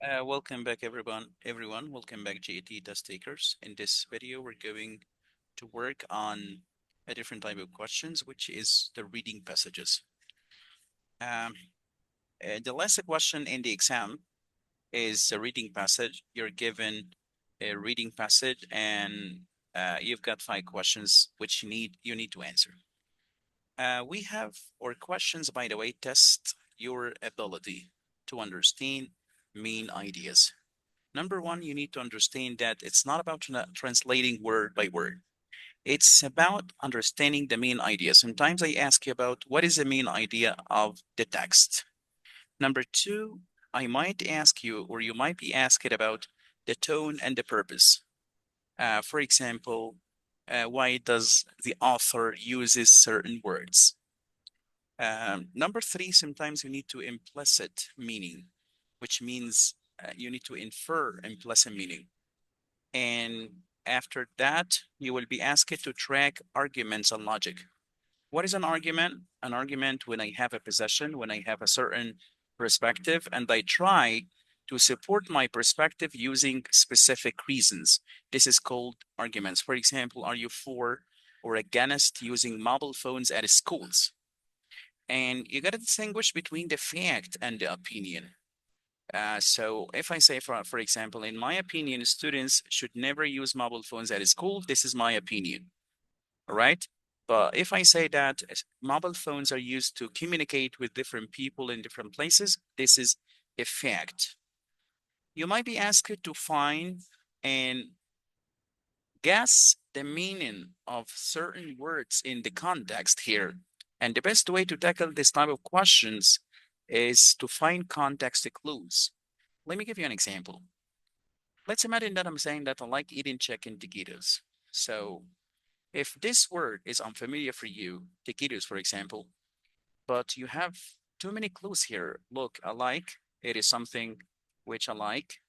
Welcome back, everyone. Welcome back, GAT test takers. In this video, we're going to work on a different type of questions, which is the reading passages. Um, the last question in the exam is a reading passage. You're given a reading passage, and you've got 5 questions which you need to answer. We have our questions, by the way, test your ability to understand main ideas. Number one, you need to understand that it's not about translating word by word. It's about understanding the main idea. Sometimes I ask you about what is the main idea of the text. Number two, I might ask you, or you might be asked about the tone and the purpose. For example, why does the author uses certain words? Number three, sometimes you need to implicit meaning, which means you need to infer implicit meaning. And after that, you will be asked to track arguments and logic. What is an argument? An argument when I have a possession, when I have a certain perspective, and I try to support my perspective using specific reasons. This is called arguments. For example, are you for or against using mobile phones at schools? And you got to distinguish between the fact and the opinion. So if I say, for example, in my opinion, students should never use mobile phones at school, this is my opinion, all right? But if I say that mobile phones are used to communicate with different people in different places, this is a fact. You might be asked to find and guess the meaning of certain words in the context here. And the best way to tackle this type of questions is to find context clues. Let me give you an example. Let's imagine that I'm saying that I like eating chicken taquitos. So if this word is unfamiliar for you, taquitos, for example, but you have too many clues here. Look, I like, it is something which I like.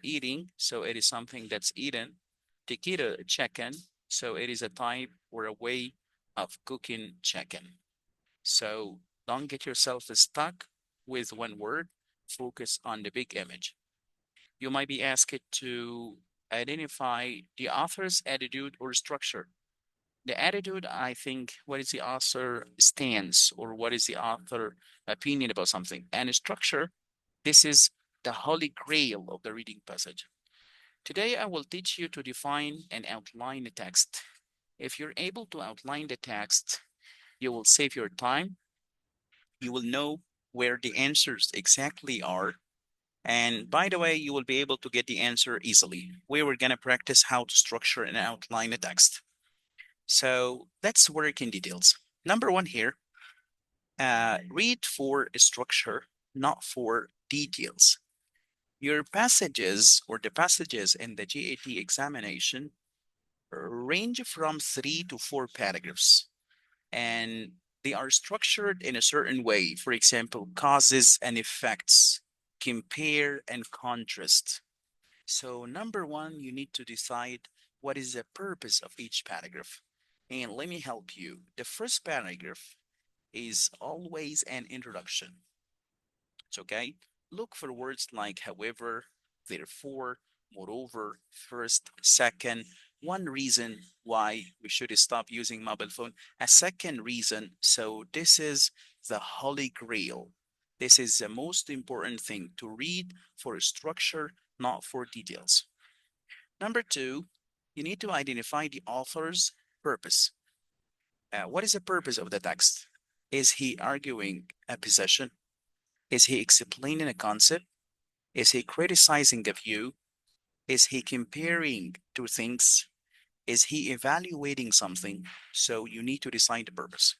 Eating, so it is something that's eaten. Taquito, chicken, so it is a type or a way of cooking chicken. So don't get yourself stuck with one word. Focus on the big image. You might be asked to identify the author's attitude or structure. The attitude, I think, what is the author stance or what is the author opinion about something? And structure, this is the holy grail of the reading passage. Today, I will teach you to define and outline the text. If you're able to outline the text, you will save your time. You will know where the answers exactly are. And by the way, you will be able to get the answer easily. We were going to practice how to structure and outline a text. So let's work in details. Number one here, read for structure, not for details. Your passages or the passages in the GAT examination range from 3 to 4 paragraphs, and they are structured in a certain way. For example, causes and effects, compare and contrast. So number one, you need to decide what is the purpose of each paragraph. And let me help you. The first paragraph is always an introduction. It's okay. Look for words like however, therefore, moreover, first, second, one reason why we should stop using mobile phone, a second reason. So this is the holy grail. This is the most important thing to read for structure, not for details. Number two, you need to identify the author's purpose. What is the purpose of the text? Is he arguing a position? Is he explaining a concept? Is he criticizing a view? Is he comparing two things? Is he evaluating something? So you need to decide the purpose.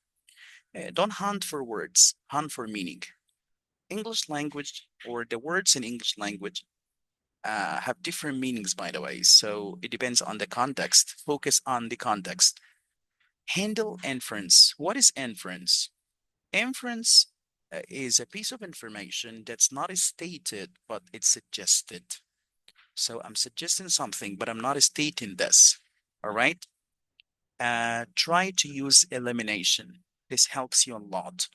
Don't hunt for words, hunt for meaning. English language or the words in English language have different meanings, by the way. So it depends on the context. Focus on the context. Handle inference. What is inference? Inference is a piece of information that's not stated, but it's suggested. So I'm suggesting something, but I'm not stating this. All right. Try to use elimination. This helps you a lot.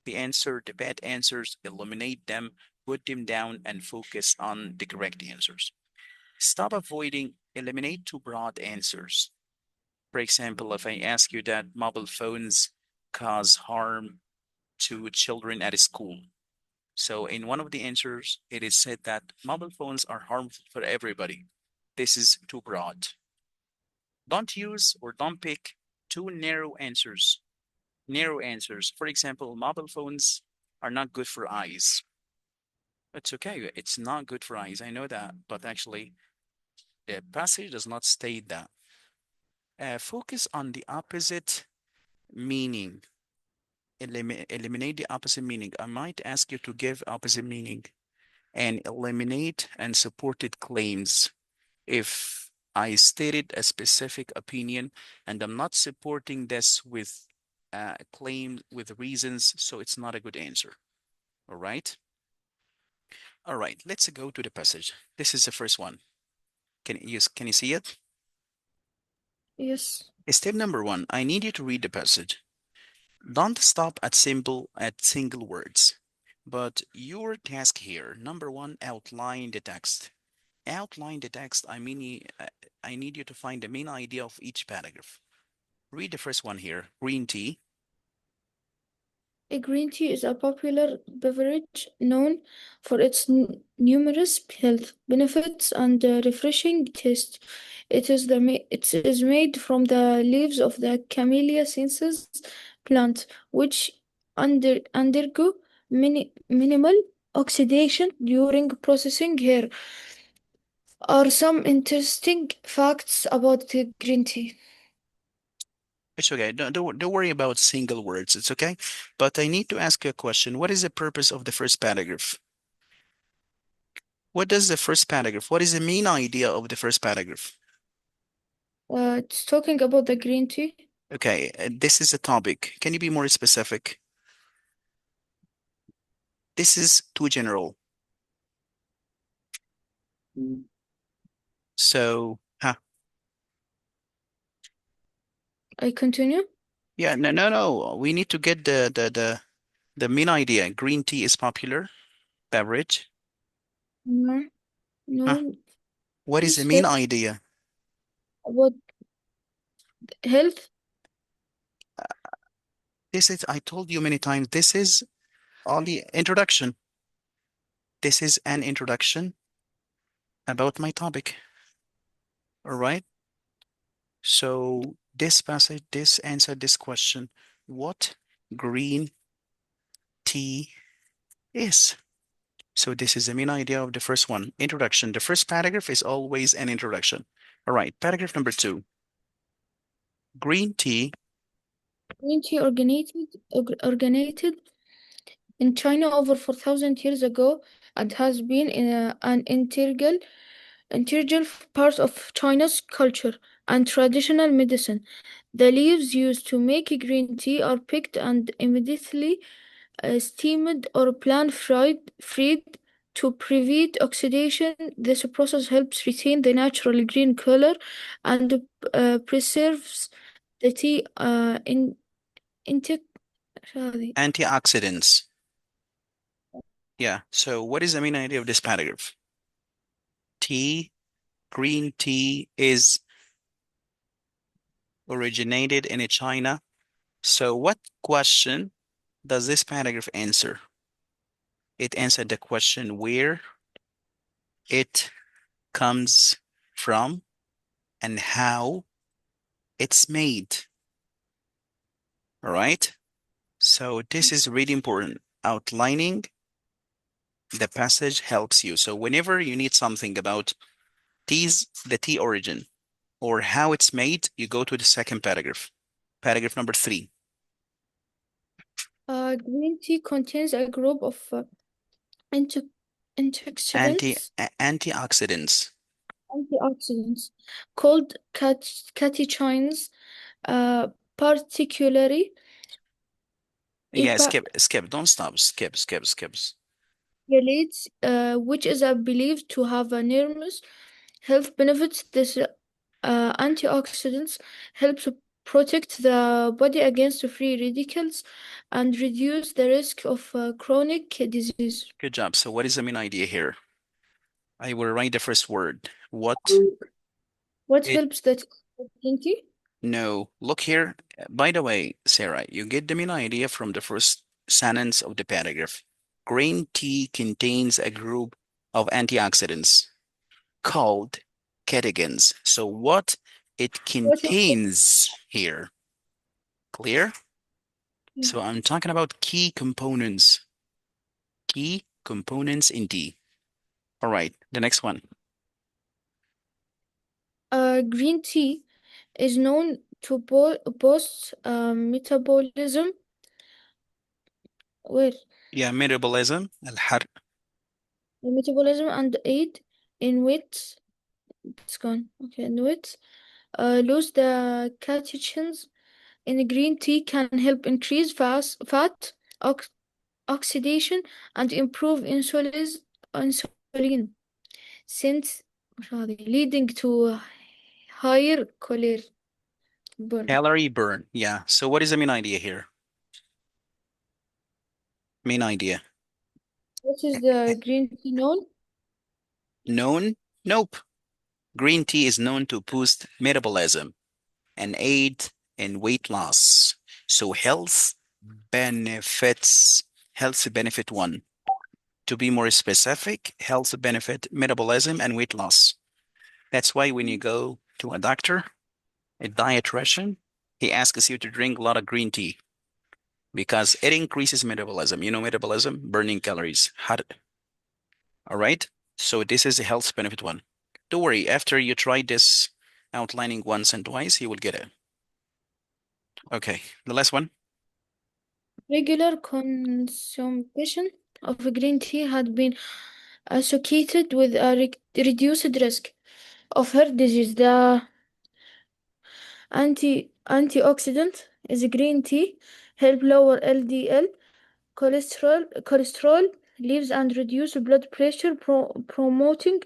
the bad answers, eliminate them, put them down, and focus on the correct answers. Stop avoiding, eliminate too broad answers. For example, if I ask you that mobile phones cause harm to children at school. So in one of the answers, it is said that mobile phones are harmful for everybody. This is too broad. Don't use or don't pick too narrow answers. Narrow answers. For example, mobile phones are not good for eyes. It's okay. It's not good for eyes. I know that, but actually, the passage does not state that. Focus on the opposite meaning. Eliminate the opposite meaning. I might ask you to give opposite meaning and eliminate unsupported claims. If I stated a specific opinion and I'm not supporting this with a claim with reasons, so it's not a good answer. All right. All right. Let's go to the passage. This is the first one. Can you see it? Yes. Step number one. I need you to read the passage. Don't stop at single words. But your task here, number one, outline the text. Outline the text. I need you to find the main idea of each paragraph. Read the first one here. Green tea. A green tea is a popular beverage known for its numerous health benefits and refreshing taste. It is made from the leaves of the Camellia sinensis plant, which undergo minimal oxidation during processing. Here are some interesting facts about the green tea. It's okay. Don't worry about single words. It's okay. But I need to ask you a question. What is the purpose of the first paragraph? What does the first paragraph? What is the main idea of the first paragraph? It's talking about the green tea. Okay, this is a topic. Can you be more specific? This is too general. So, I continue. yeah, no. We need to get the main idea. Green tea is popular beverage. No, Huh? no, What is the this main here idea? about health. This is, I told you many times, this is only introduction. This is an introduction about my topic. All right. So this passage, this answer this question, what green tea is. So this is the main idea of the first one, introduction. The first paragraph is always an introduction. All right, paragraph number two. Green tea, Green tea originated in China over 4,000 years ago and has been an integral part of China's culture and traditional medicine. The leaves used to make green tea are picked and immediately steamed or freed to prevent oxidation. This process helps retain the natural green color and preserves the tea in sorry, antioxidants. Yeah. So what is the main idea of this paragraph? Tea, green tea is originated in China. So what question does this paragraph answer? It answered the question where it comes from and how it's made. All right. So this is really important. Outlining the passage helps you. So whenever you need something about the tea origin or how it's made, you go to the second paragraph. Paragraph number three. green tea contains a group of anti- antioxidants, Antioxidants. antioxidants called catechins, uh, particularly Yeah, skip. Don't stop. Skip. phthalates, which is believed to have enormous health benefits. This antioxidants helps protect the body against free radicals, and reduce the risk of chronic disease. Good job. So what is the main idea here? I will write the first word. What What it helps that plenty? no. Look here. By the way, Sarah, you get the main idea from the first sentence of the paragraph. Green tea contains a group of antioxidants called catechins. So what it What is contains here? Clear? So I'm talking about key components. Key components in tea. All right, the next one. green tea is known to boost metabolism. Where Yeah, metabolism, الحرق. metabolism and aid in weight. It's gone. Okay, in weight. Lose the catechins in green tea can help increase fat ox oxidation and improve insulin since leading to higher cholesterol burn. Calorie burn. Yeah. So what is the main idea here? Main idea. What is the green tea known? Known? Nope. Green tea is known to boost metabolism and aid in weight loss. So benefits, health benefit one. To be more specific, health benefit, metabolism, and weight loss. That's why when you go to a doctor, a dietitian, he asks you to drink a lot of green tea because it increases metabolism. You know, metabolism, burning calories. All right. So this is the health benefit one. Don't worry, after you try this outlining once and twice, you will get it. Okay, the last one. Regular consumption of green tea had been associated with a reduced risk of heart disease. The antioxidant is green tea help lower LDL cholesterol levels and reduce blood pressure, promoting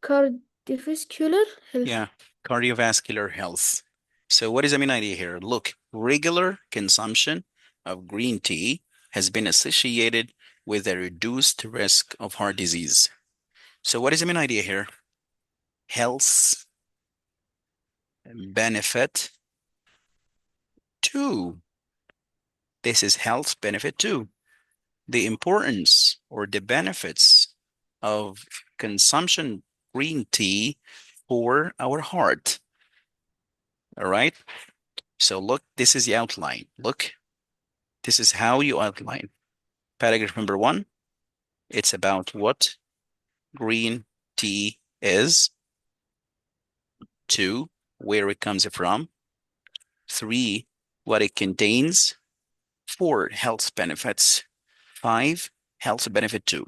cardiovascular health. Yeah, cardiovascular health. So what is the main idea here? Look, regular consumption of green tea has been associated with a reduced risk of heart disease. So what is the main idea here? Health benefit two. This is health benefit two. The importance or the benefits of consumption green tea for our heart. All right. So look, this is the outline. Look, this is how you outline. Paragraph number one, it's about what green tea is. Two, where it comes from. Three, what it contains. Four, health benefits. Five, health benefit two.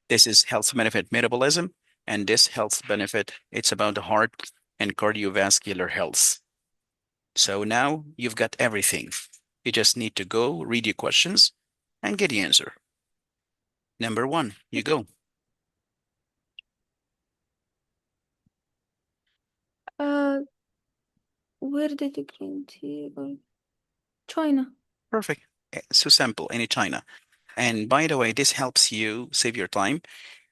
This is health benefit metabolism, and this health benefit, it's about the heart and cardiovascular health. So now you've got everything. You just need to go read your questions and get the answer. Number one, you go. Uh, where did the green tea go? China. Perfect. So simple, any China. And by the way, this helps you save your time.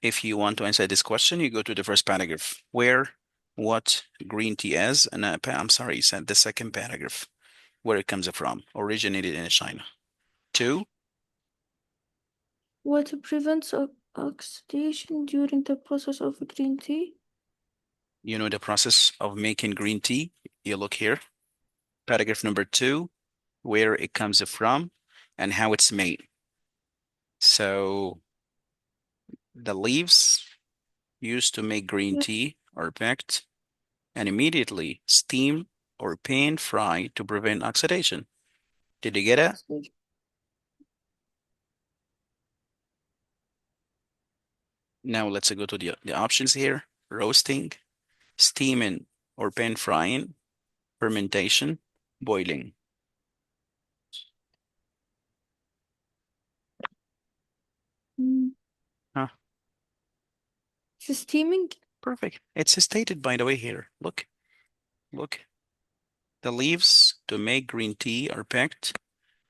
If you want to answer this question, you go to the first paragraph. Where, what green tea is, and I'm sorry, said the second paragraph, where it comes from, originated in China. Two, What prevents oxidation during the process of green tea? you know the process of making green tea. You look here. Paragraph number two, where it comes from and how it's made. So the leaves used to make green Yeah, tea are picked and immediately steamed or pan fried to prevent oxidation. Did you get it? oxidation. Now let's go to the options here. Roasting, steaming or pan frying, fermentation, boiling. Mm. Huh, It's steaming. perfect. It's stated by the way here. Look, look. The leaves to make green tea are picked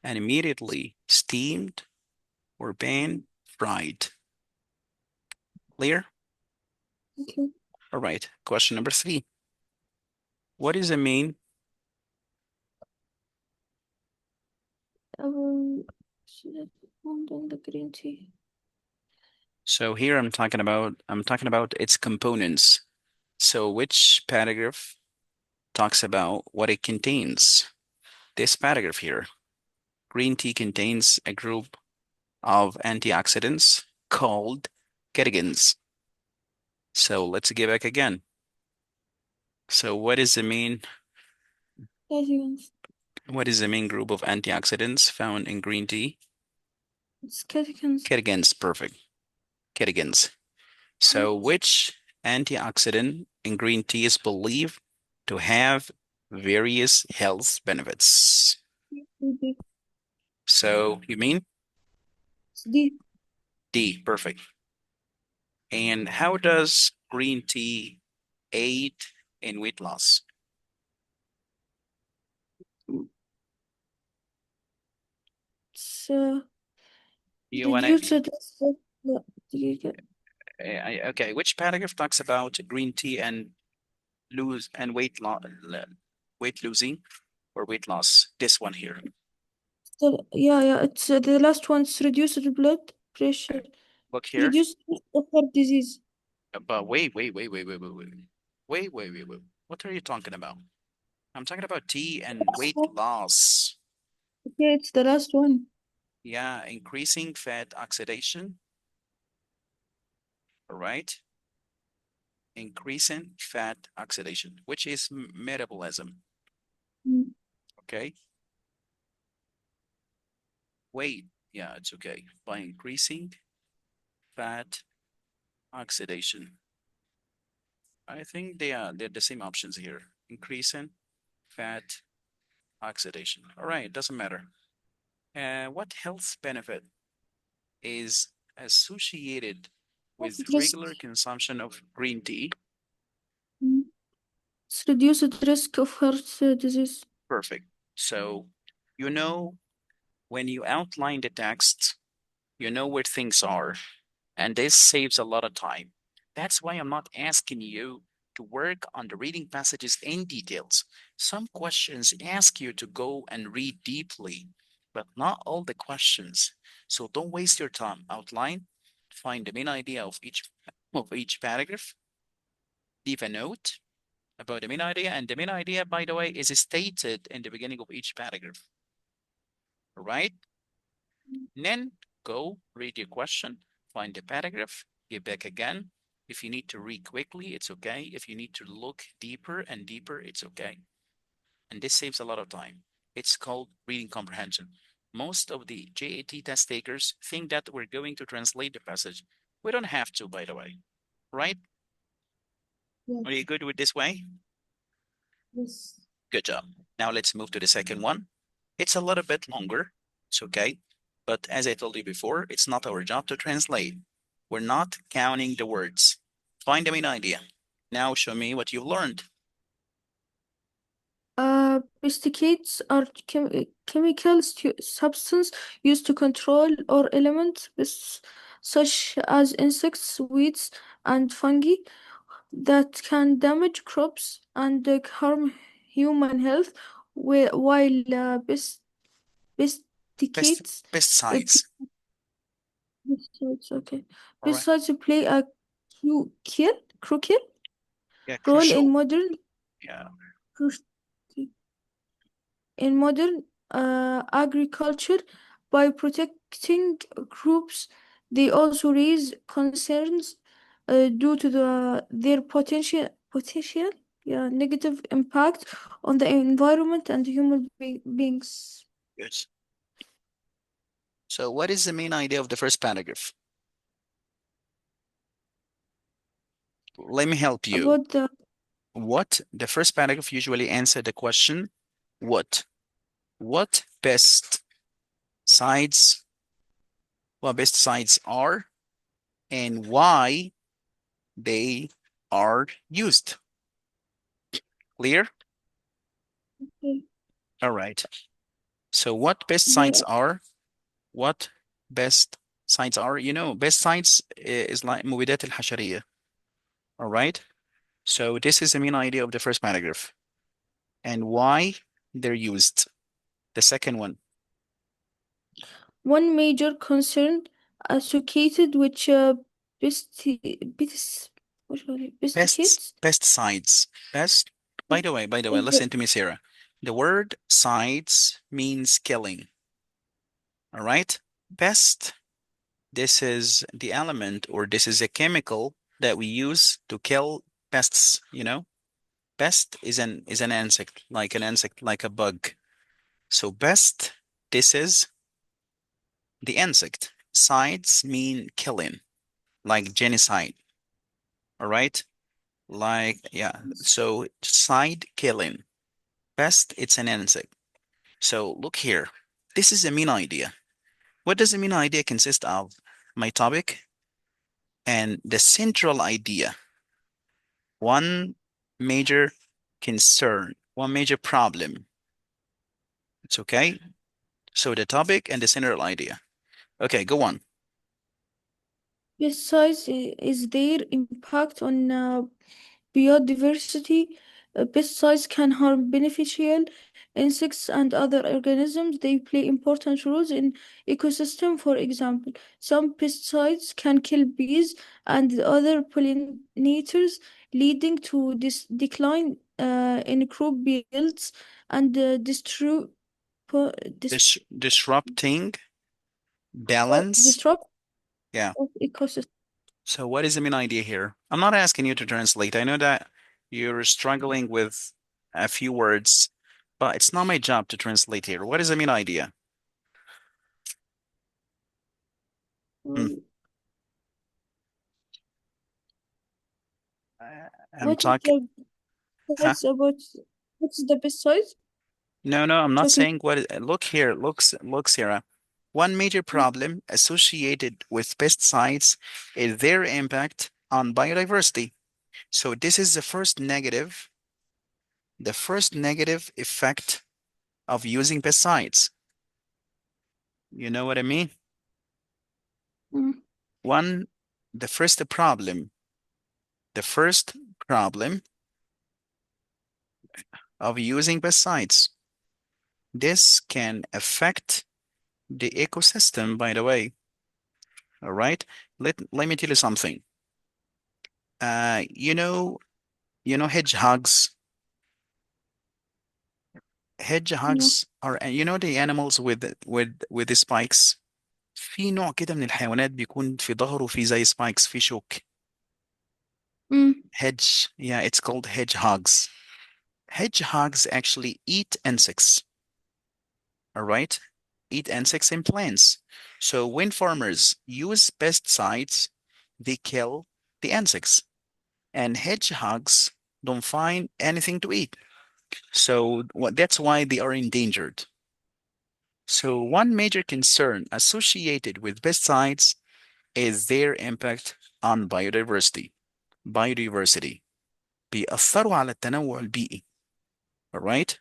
and immediately steamed or pan-fried. Clear? Okay. All right. Question number 3. What is the main? Should on the green tea. So here I'm talking about its components. So which paragraph talks about what it contains? This paragraph here. Green tea contains a group of antioxidants called catechins. So let's get back again. So what is the main Catechins. group of antioxidants found in green tea? It's catechins. Catechins, perfect. Catechins. So which antioxidant in green tea is believed to have various health benefits? D. So you mean It's D. D, perfect. And how does green tea aid in weight loss? It's You wanna reduce the risk of the دقيقة. okay, which paragraph talks about green tea and weight losing or weight loss? This one here. Yeah, it's the last one. It's reduce the blood pressure. Look here. Reduce the risk of heart disease. But wait. What are you talking about? I'm talking about tea and weight loss. Okay, it's the last one. Yeah, increasing fat oxidation. All right. Increasing fat oxidation, which is metabolism. Mm. Okay. Weight. Yeah, it's okay. By increasing fat oxidation. I think they're the same options here. Increasing fat oxidation. All right, doesn't matter. What health benefit is associated with Risk. regular consumption of green tea? Mm. It's reduce the risk of heart disease. Perfect. So, you know, when you outline the text, you know where things are, and this saves a lot of time. That's why I'm not asking you to work on the reading passages in details. Some questions ask you to go and read deeply, but not all the questions. So don't waste your time. Outline, find the main idea of each paragraph, leave a note about the main idea, and the main idea, by the way, is stated in the beginning of each paragraph. All right? And then go read your question, find the paragraph, get back again. If you need to read quickly, it's okay. If you need to look deeper and deeper, it's okay. And this saves a lot of time. It's called reading comprehension. Most of the GAT test takers think that we're going to translate the passage. We don't have to, by the way, right? Yes. Are you good with this way? Yes. Good job. Now let's move to the second one. It's a little bit longer. It's okay. But as I told you before, it's not our job to translate. We're not counting the words. Find the main idea. Now show me what you've learned. Pesticides are chemicals substance used to control or elements such as insects, weeds, and fungi that can damage crops and harm human health, while pesticides uh, Pesticides. pesticides, okay. All right. Pesticides play a crucial Yeah, role in crucial. modern Yeah. in modern agriculture by protecting groups. They also raise concerns due to their potential negative impact on the environment and human beings. Good. So what is the main idea of the first paragraph? Let me help you. About the What? The first paragraph usually answer the question, what? What pesticides, what pesticides are and why they are used. Clear? okay. All right. So what pesticides There, are? What pesticides are? Pesticides is like مبيدات الحشرية. All right. So this is the main idea of the first paragraph and why they're used. The second one, one major concern associated with pesticides pesticides. Pest. By the way, is the listen to me, Sarah. The word sides means killing. All right. Pest. This is the element or this is a chemical that we use to kill pests. Pest is an insect, like a bug. So pest, this is the insect. Sides mean killing, like genocide. All right? Like, yeah. So side killing. Pest, it's an insect. So look here. This is the main idea. What does the main idea consist of? My topic and the central idea. One major concern, one major problem. It's okay. So the topic and the central idea. Okay, go on. is their impact on biodiversity. Pesticides can harm beneficial insects and other organisms. They play important roles in ecosystem. For example, some pesticides can kill bees and other pollinators, leading to this decline in crop yields and Disrupting balance. disrupt Yeah. of ecosystem. So what is the main idea here? I'm not asking you to translate. I know that you're struggling with a few words, but it's not my job to translate here. What is the main idea? Hmm. Mm, I'm What is talking. the Huh? size about? What's the best size? No, I'm not Talking. saying what. Look here. Look, Sarah. One major problem associated with pesticides is their impact on biodiversity. So this is the first negative effect of using pesticides. You know what I mean? Mm, One, the first problem of using pesticides. This can affect the ecosystem, by the way. All right. Let me tell you something. Uh, you know, hedgehogs. no. Hedgehogs are, the animals with the spikes. في نوع كده من الحيوانات بيكون في ظهره في زي spikes في شوك. Mm, Yeah, it's called hedgehogs. Hedgehogs actually eat insects. All right? Eat insects and plants. So when farmers use pesticides, they kill the insects. And hedgehogs don't find anything to eat. So that's why they are endangered. So one major concern associated with pesticides is their impact on biodiversity. Biodiversity. بيأثروا على التنوع البيئي. All right?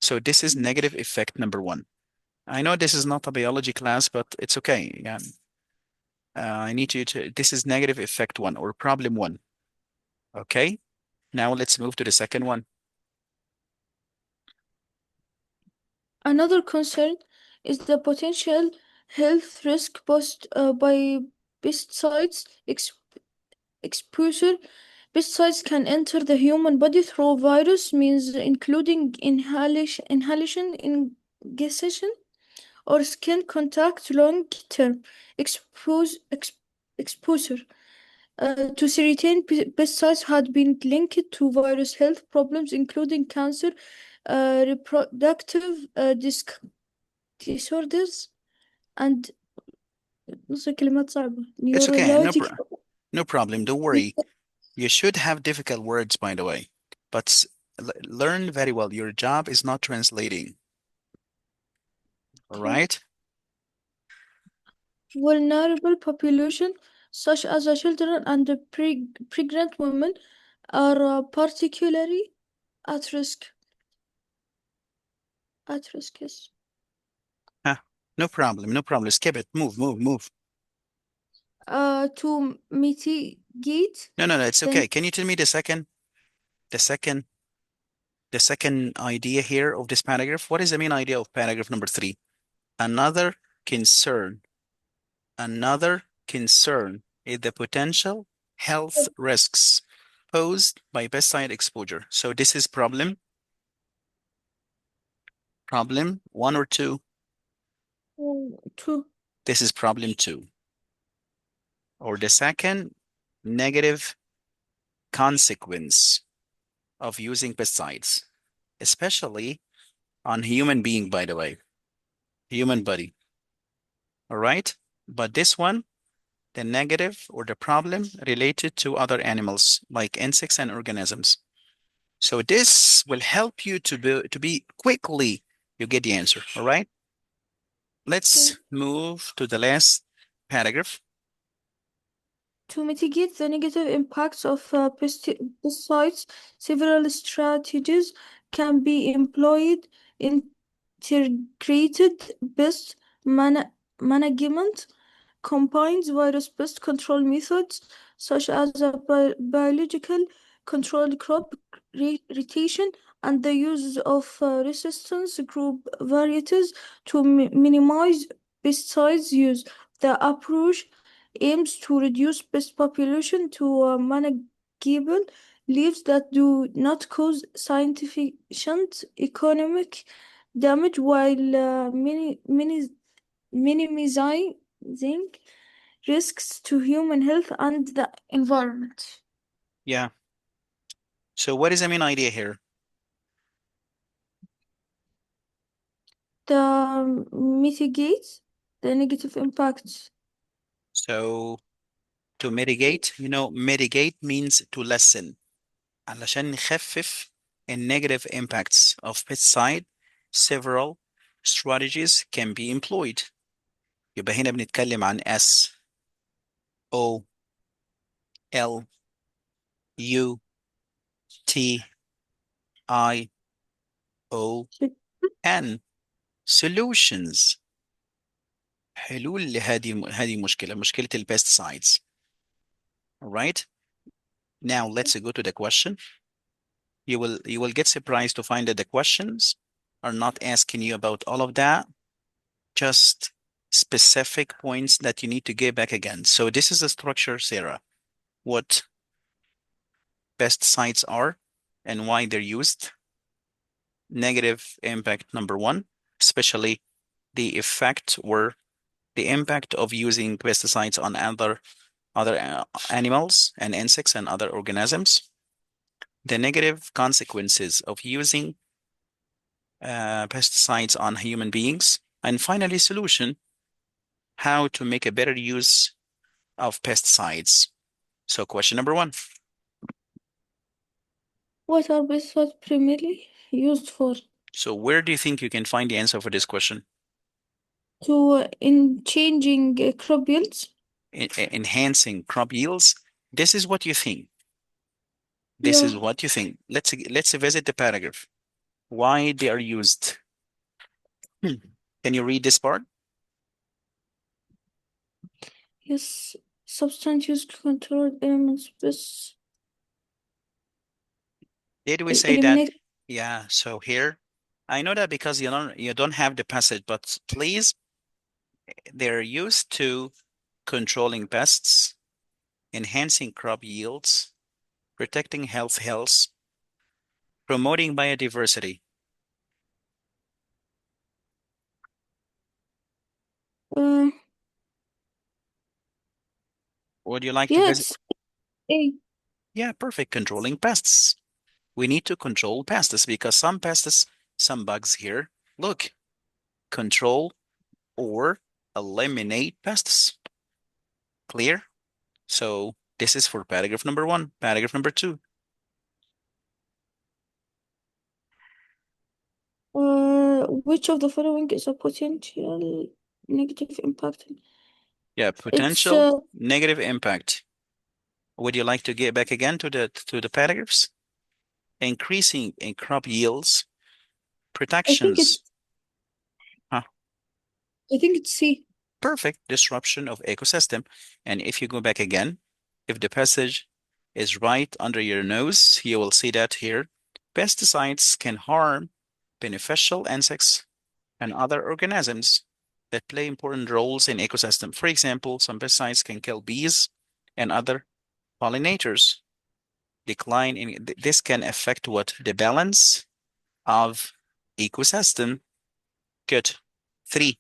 So this is negative effect number one. I know this is not a biology class, but it's okay. Yeah. I need you to, this is negative effect one or problem one. Okay. Now let's move to the second one. Another concern is the potential health risk posed by pesticides exposure. Pesticides can enter the human body through virus means including inhalation, ingestion, or skin contact. Long-term exposure to certain pesticides had been linked to various health problems, including cancer, reproductive disorders, and نص كلمات صعبة It's okay. neurologic. No problem. Don't worry. You should have difficult words, by the way, but learn very well. Your job is not translating. All Okay. right. Vulnerable population, such as the children and the pregnant women, are particularly at risk. at risk, yes. Huh. No problem, no problem. Skip it. Move, move, move. To mitigate No, no, no, it's the okay. Can you tell me the second, the second idea here of this paragraph? What is the main idea of paragraph number 3? Another concern, another concern is the potential health risks posed by pesticide exposure. So this is problem 1 or 2. to This is problem 2. Or the second, negative consequence of using pesticides, especially on human being, by the way, human body. All right. But this one, the negative or the problem related to other animals like insects and organisms. So this will help you to be quickly you get the answer. All right. Let's move to the last paragraph. To mitigate the negative impacts of pesticides, several strategies can be employed. Integrated pest management combines various pest control methods, such as a biological control, crop rotation, and the use of resistance group varieties to minimize pesticides use. The approach aims to reduce pest population to manageable levels that do not cause significant economic damage while minimizing risks to human health and the environment. Yeah. So what is the main idea here? The mitigate the negative impacts. So to mitigate, mitigate means to lessen. علشان نخفف negative impacts of pesticide, several strategies can be employed. يبقى هنا بنتكلم عن S O L U T I O N solutions. حلول لهذه مشكلة البesticides. All right. Now let's go to the question. You will get surprised to find that the questions are not asking you about all of that, just specific points that you need to get back again. So this is the structure, Sarah. What pesticides are and why they're used. Negative impact number 1, especially the effect or the impact of using pesticides on other animals and insects and other organisms. The negative consequences of using pesticides on human beings. And finally, solution, how to make a better use of pesticides. So question number 1. What are pesticides primarily used for? So where do you think you can find the answer for this question? To in changing crop yields. Enhancing crop yields. This is what you think. This Yeah. is what you think. Let's visit the paragraph. Why they are used. Can you read this part? Yes. Substance use controlled elements. This Did we say that? eliminate. Yeah, so here, I know that because you don't have the passage, but please, they're used to controlling pests, enhancing crop yields, protecting health, promoting biodiversity. Uh, Would you like to yeah, visit? it's A. Yeah, perfect. Controlling pests. We need to control pests because some pests, some bugs here, look, control or eliminate pests. Clear? So this is for paragraph number 1. Paragraph number 2. Which of the following is a potential negative impact? Yeah, It's potential negative impact. Would you like to get back again to the paragraphs? Increasing in crop yields, I think it's protections. I think it's C. Perfect. Disruption of ecosystem. And if you go back again, if the passage is right under your nose, you will see that here. Pesticides can harm beneficial insects and other organisms that play important roles in ecosystem. For example, some pesticides can kill bees and other pollinators. Decline in this can affect what? The balance of ecosystem. Good. 3.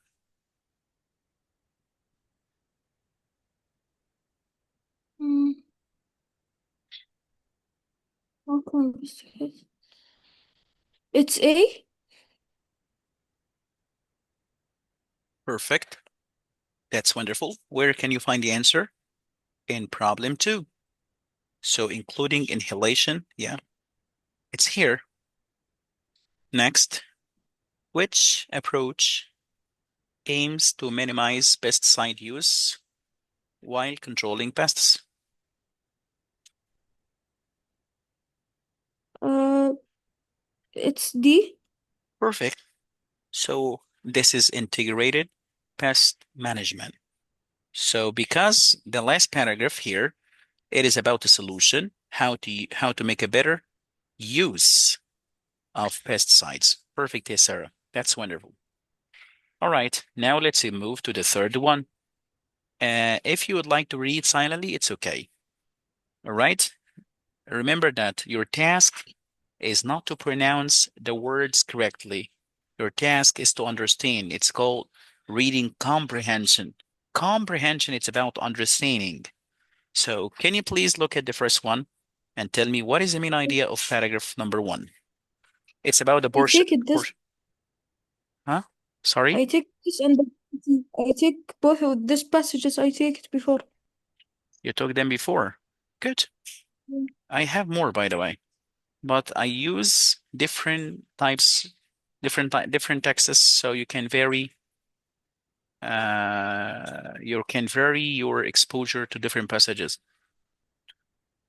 Mm, how can we say it? It's A. Perfect. That's wonderful. Where can you find the answer? In problem 2. So including inhalation, yeah, it's here. Next, which approach aims to minimize pesticide use while controlling pests? Uh, it's D. Perfect. So this is integrated pest management. So because the last paragraph here, it is about the solution, how to make a better use of pesticides. Perfect, yes, Sarah. That's wonderful. All right, now let's move to the third one. If you would like to read silently, it's okay. All right. Remember that your task is not to pronounce the words correctly. Your task is to understand. It's called reading comprehension. Comprehension, it's about understanding. So can you please look at the first one and tell me what is the main idea of paragraph number 1? It's about the I portion, take it this. huh? Sorry, I take this and I take both of these passages. I take it before. you took them before. Good. Mm. I have more, by the way, but I use different types, different texts, so you can vary. You can vary your exposure to different passages.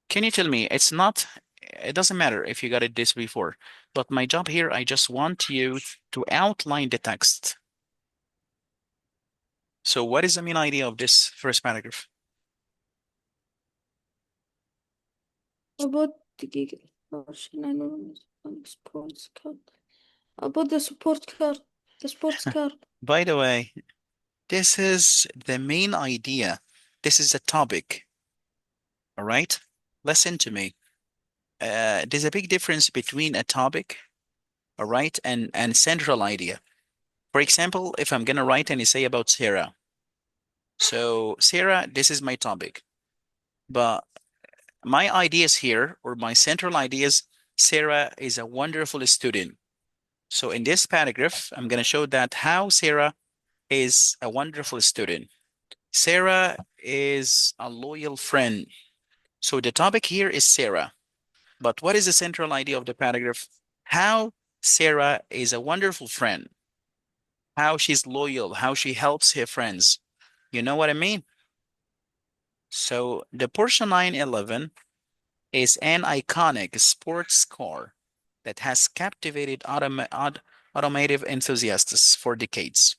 Can you tell me? It doesn't matter if you got it this before, but my job here, I just want you to outline the text. So what is the main idea of this first paragraph? About the gig portion, I know sports card. About the support card, the sports card. By the way, this is the main idea. This is the topic. All right? Listen to me. There's a big difference between a topic, all right, and central idea. For example, if I'm gonna write an essay about Sarah. So Sarah, this is my topic. But my ideas here, or my central ideas, Sarah is a wonderful student. So in this paragraph, I'm gonna show that how Sarah is a wonderful student. Sarah is a loyal friend. So the topic here is Sarah. But what is the central idea of the paragraph? How Sarah is a wonderful friend, how she's loyal, how she helps her friends. You know what I mean? So the Porsche 911 is an iconic sports car that has captivated automotive enthusiasts for decades.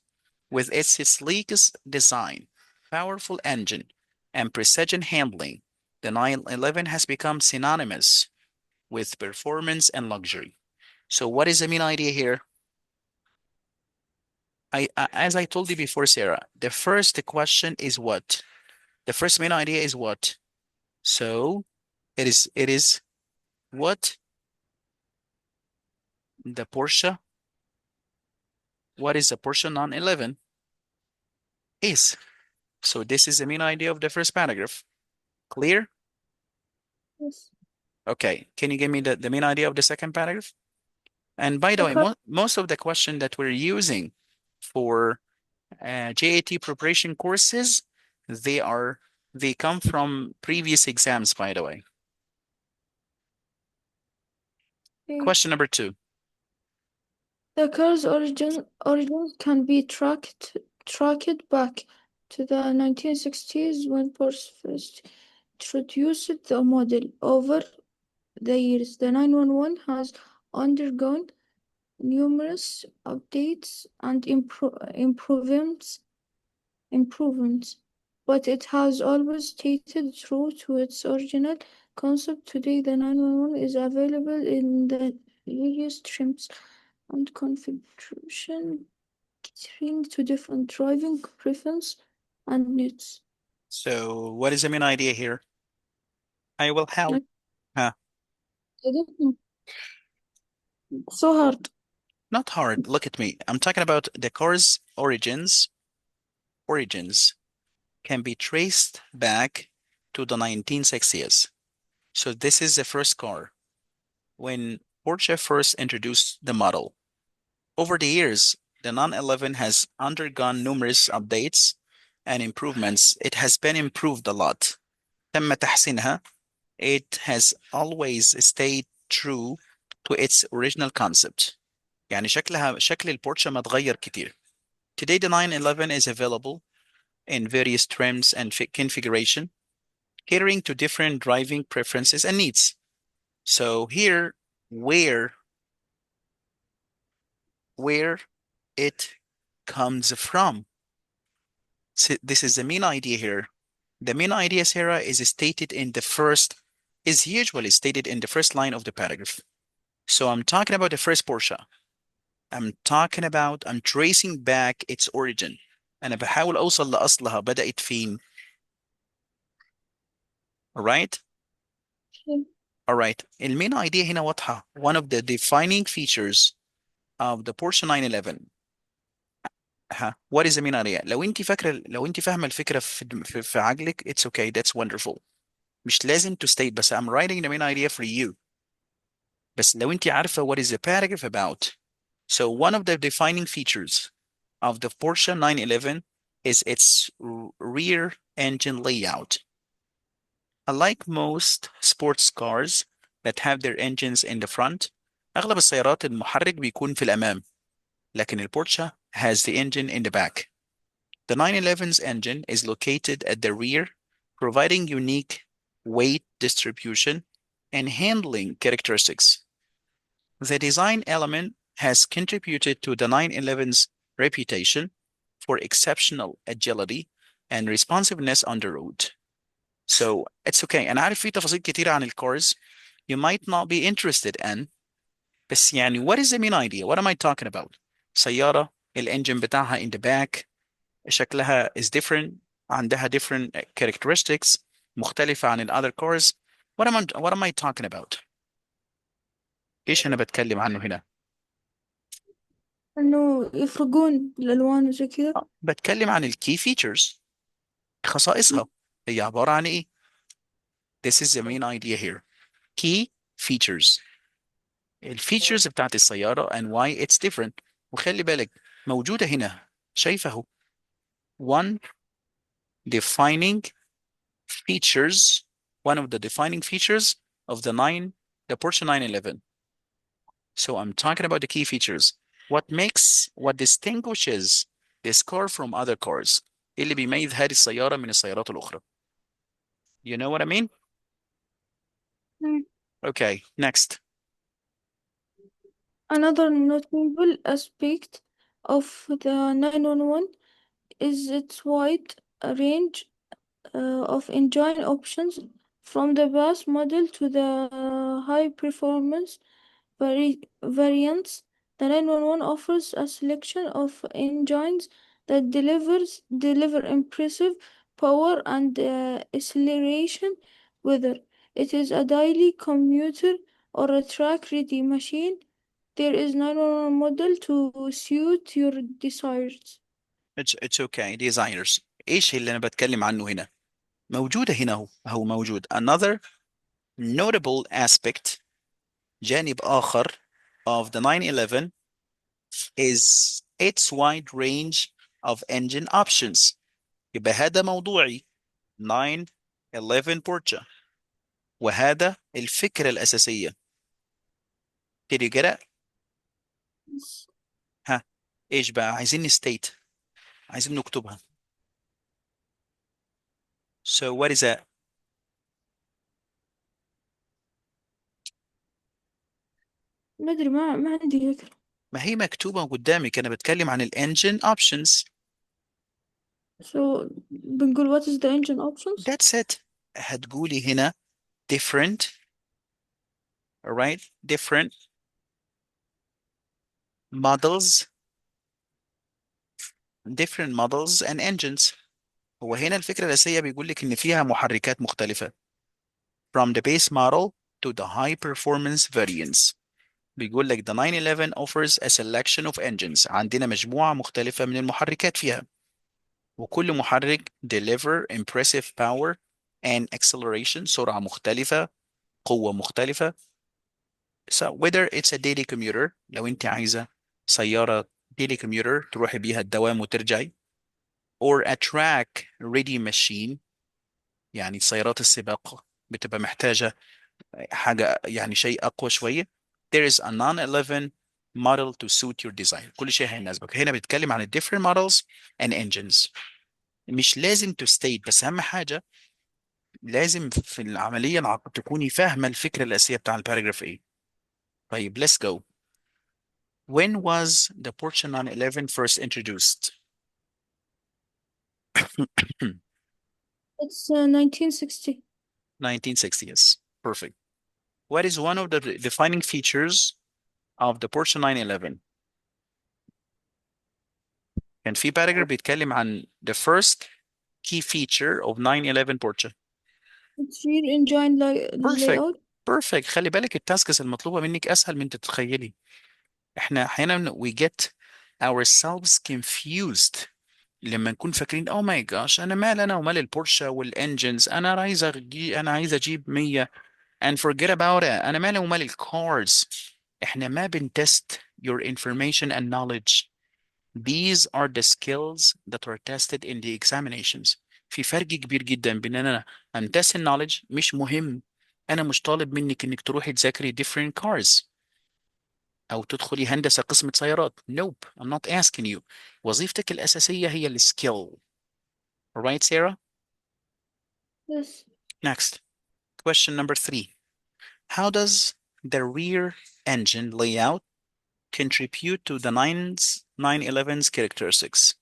With its sleekest design, powerful engine, and precision handling, the 911 has become synonymous with performance and luxury. So what is the main idea here? As I told you before, Sarah, the first question is what? The first main idea is what? So it is what the Porsche, what is the Porsche 911 is. So this is the main idea of the first paragraph. Clear? Yes. Okay. Can you give me the main idea of the second paragraph? And by the The way, card. most of the question that we're using for GAT preparation courses, they come from previous exams, by the way. Question number 2. The car's origins can be tracked back to the 1960s when Porsche first introduced the model. Over the years, the 911 has undergone numerous updates and improvements, but it has always stayed true to its original concept. Today, the 911 is available in the various trims and configuration, catering to different driving preferences and needs. So what is the main idea here? I will help. I Huh? don't know. So hard. Not hard. Look at me. I'm talking about the car's origins. Origins can be traced back to the 1960s. So this is the first car when Porsche first introduced the model. Over the years, the 911 has undergone numerous updates and improvements. It has been improved a lot. تم تحسينها. It has always stayed true to its original concept. يعني شكل البورشة ما اتغير كتير. Today the 911 is available in various trims and configuration, catering to different driving preferences and needs. So here, where it comes from. So this is the main idea here. The main idea, Sarah, is usually stated in the first line of the paragraph. So I'm talking about the first Porsche. I'm tracing back its origin. أنا بحاول أوصل لأصلها بدأت فين. Alright? Alright. المين idea هنا واضحة. One of the defining features of the Porsche 911. What is the main idea؟ لو انت فاهمة الفكرة في عقلك, it's okay, that's wonderful. مش لازم to state, بس I'm writing the main idea for you. بس لو انت عارفة what is the paragraph about. So one of the defining features of the Porsche 911 is its rear engine layout. Unlike most sports cars that have their engines in the front, أغلب السيارات المحرك بيكون في الأمام. لكن البورشة has the engine in the back. The 911's engine is located at the rear, providing unique weight distribution and handling characteristics. The design element has contributed to the 911's reputation for exceptional agility and responsiveness on the road. So it's okay. أنا عارف في تفاصيل كتيرة عن الcars you might not be interested in. بس يعني what is the main idea? What am I talking about? سيارة الانجن بتاعها in the back شكلها is different عندها different characteristics مختلفة عن ال other cars. What am I talking about? ايش انا بتكلم عنه هنا؟ إنه يفرقون الألوان وزي كذا. بتكلم عن ال key features خصائصها هي عبارة عن ايه؟ This is the main idea here. Key features. الفيتشرز بتاعت السيارة and why it's different. وخلي بالك موجودة هنا شايفه. One defining features, one of the defining features of the Porsche 911. So I'm talking about the key features. What distinguishes this car from other cars. إيه اللي بيميز هذه السيارة من السيارات الأخرى. You know what I mean? Okay, next. Another notable aspect of the 911 is its wide range of engine options, from the base model to the high performance variants. The 911 offers a selection of engines that deliver impressive power and acceleration, whether it is a daily commuter or a track-ready machine. There is 911 model to suit your desires. It's okay. Desires. إيش اللي أنا بتكلم عنه هنا؟ موجودة هنا هو موجود. Another notable aspect جانب آخر of the 911 is its wide range of engine options. يبقى هذا موضوعي 911 Porsche وهذا الفكرة الأساسية. Did you get it؟ ها إيش بقى عايزين state عايزين نكتبها. So what is that؟ ما أدري، ما عندي فكرة. ما هي مكتوبة قدامك، أنا بتكلم عن الانجن options. So بنقول what is the engine options? That's it. هتقولي هنا different, alright, different models, different models and engines. هو هنا الفكرة الأساسية بيقول لك إن فيها محركات مختلفة from the base model to the high performance variants. بيقول لك the 911 offers a selection of engines. عندنا مجموعة مختلفة من المحركات فيها، وكل محرك deliver impressive power and acceleration، سرعة مختلفة، قوة مختلفة. So whether it's a daily commuter، لو انت عايزة سيارة daily commuter تروحي بيها الدوام وترجعي، or a track ready machine، يعني سيارات السباق بتبقى محتاجة حاجة يعني شيء أقوى شوية. There is a non-11 model to suit your design. كل شيء هيناسبك. هنا بيتكلم عن ال different models and engines. مش لازم to state، بس أهم حاجة لازم في العملية تكوني فاهمة الفكرة الأساسية بتاع الباراجراف إيه. طيب let's go. When was the Porsche 911 first introduced? It's 1960. 1960, yes. Perfect. What is one of the defining features of the Porsche 911? كان في باراجراف بيتكلم عن the first key feature of 911 Porsche. It's rear engine Perfect. layout. Perfect. خلي بالك التاسكس المطلوبة منك أسهل من تتخيلي. احنا أحيانا we get ourselves confused لما نكون فاكرين oh my gosh أنا مال أنا ومال البورشة والانجنز، أنا عايز أجيب 100 and forget about it. أنا مالي ومال الكارز. احنا ما بنتست your information and knowledge. These are the skills that are tested in the examinations. في فرق كبير جدا بين ان انا امتثل knowledge، مش مهم. انا مش طالب منك انك تروحي تذاكري different cars او تدخلي هندسة قسم سيارات. Nope, I'm not asking you. وظيفتك الأساسية هي الskill. Alright, Sarah? Yes. Next. Question number 3. How does the rear engine layout contribute to the 911's characteristics?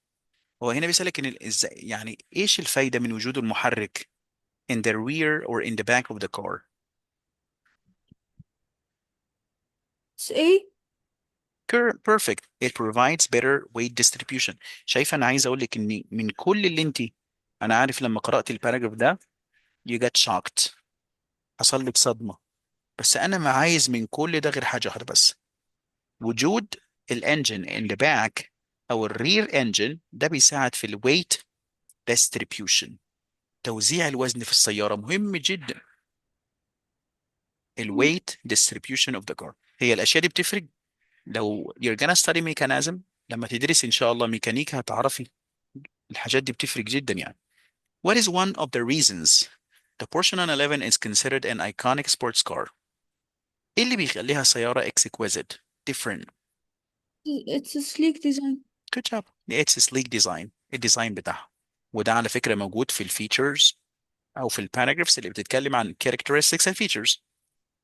هو هنا بيسألك إن ازاي يعني ايش الفايدة من وجود المحرك in the rear or in the back of the car. It's A. Perfect. It provides better weight distribution. شايفة أنا عايز أقول لك إن من كل اللي أنت، أنا عارف لما قرأت الباراجراف ده you get shocked، حصل لك صدمة، بس أنا ما عايز من كل ده غير حاجة واحدة بس، وجود الانجن in the back أو الرير انجن ده بيساعد في الويت distribution. توزيع الوزن في السيارة مهم جدا. الويت distribution of the car، هي الأشياء دي بتفرق. لو you're gonna study mechanism، لما تدرس إن شاء الله ميكانيكا هتعرفي الحاجات دي بتفرق جدا يعني. What is one of the reasons the Porsche 911 is considered an iconic sports car? إيه اللي بيخليها سيارة exquisite different؟ It's a sleek design. Good job. It's a sleek design، الديزاين بتاعها. وده على فكرة موجود في الفيتشرز أو في الباراجرافز اللي بتتكلم عن characteristics and features.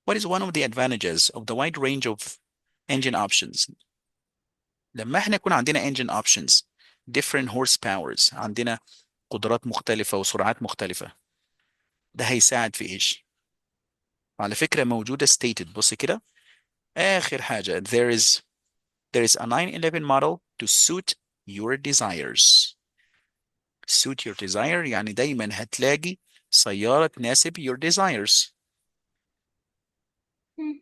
What is one of the advantages of the wide range of engine options؟ لما احنا يكون عندنا engine options different horsepowers، عندنا قدرات مختلفة وسرعات مختلفة، ده هيساعد في ايش؟ على فكرة موجودة stated، بص كده آخر حاجة there is a 911 model to suit your desires. suit your desire يعني دايما هتلاقي سيارة تناسب your desires. Hmm.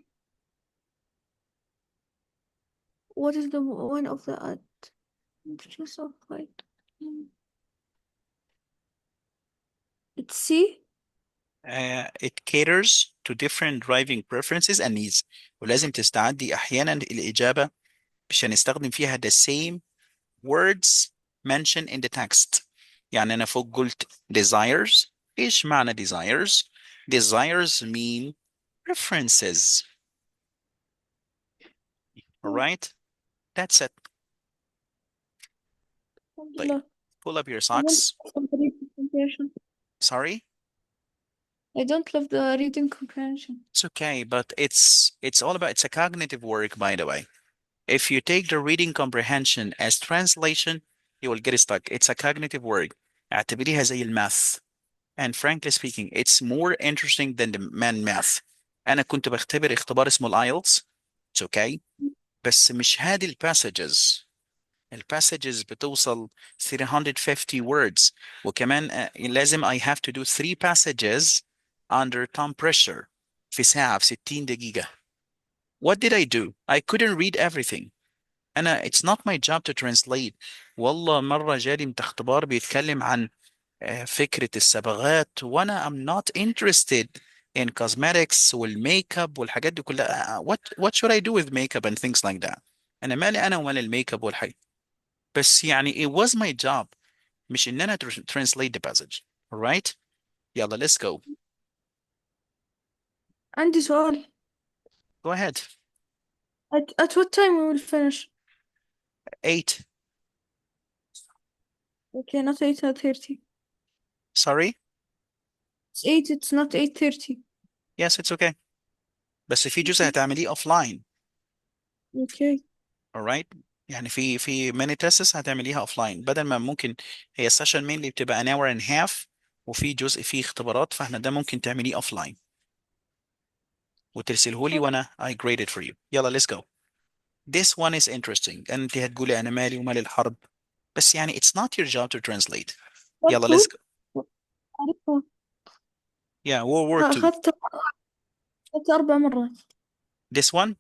What is the one of the advantages of light? It's C. It caters to different driving preferences and needs. ولازم تستعدي أحيانا الإجابة مش هنستخدم فيها the same words mentioned in the text. يعني أنا فوق قلت desires. إيش معنى desires؟ Desires mean preferences. All right? That's it. طيب Alhamdulillah. pull up your I don't socks. love the reading comprehension. Sorry? I don't love the reading comprehension. It's okay, but it's all about it's a cognitive work, by the way. If you take the reading comprehension as translation, you will get stuck. It's a cognitive word. اعتبريها زي الماث. And frankly speaking, it's more interesting than the man math. أنا كنت بختبر اختبار اسمه الآيلتس. It's okay. بس مش هذه الباسجز. الباسجز بتوصل 350 words. وكمان لازم I have to do 3 passages under time pressure في ساعة في 60 دقيقة. What did I do? I couldn't read everything. it's not my job to translate. والله مرة جالي اختبار بيتكلم عن فكرة الصبغات وانا I'm not interested in cosmetics والميك اب والحاجات دي كلها. what should I do with makeup and things like that. انا مالي انا ومال الميك اب والحاجات. بس يعني it was my job مش ان انا translate the passage. alright. يلا let's go. عندي سؤال. Go ahead. At what time we will finish? 8. Okay, not 8:30. Sorry. It's 8, it's not 8:30. Yes, it's okay. بس في جزء Okay. هتعمليه offline. Okay. alright. يعني في many tests هتعمليها offline بدل ما ممكن هي السيشن mainly بتبقى an hour and a half وفي جزء فيه اختبارات فاحنا ده ممكن تعمليه offline وترسله لي وانا I grade it for you. يلا let's go. This one is interesting. انت هتقولي انا مالي ومال الحرب بس يعني it's not your job to translate. يلا let's برضو go. عارفها. Yeah, World War II. أخذت 4 مرات. This one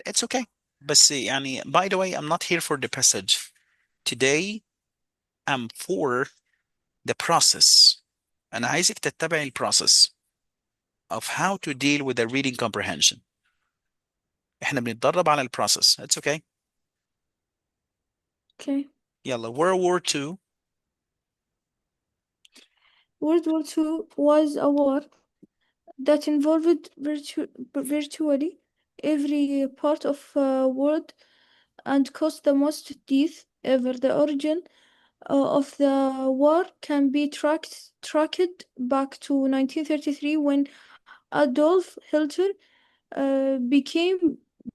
it's okay. بس يعني by the way I'm not here for the passage. Today I'm for the process. أنا عايزك تتبعي process of how to deal with the reading comprehension. احنا بنتدرب على process. It's okay. Okay. يلا World War II. World War II was a war that involved virtually every part of world and caused the most death ever. The origin of the war can be tracked back to 1933 when Adolf Hitler became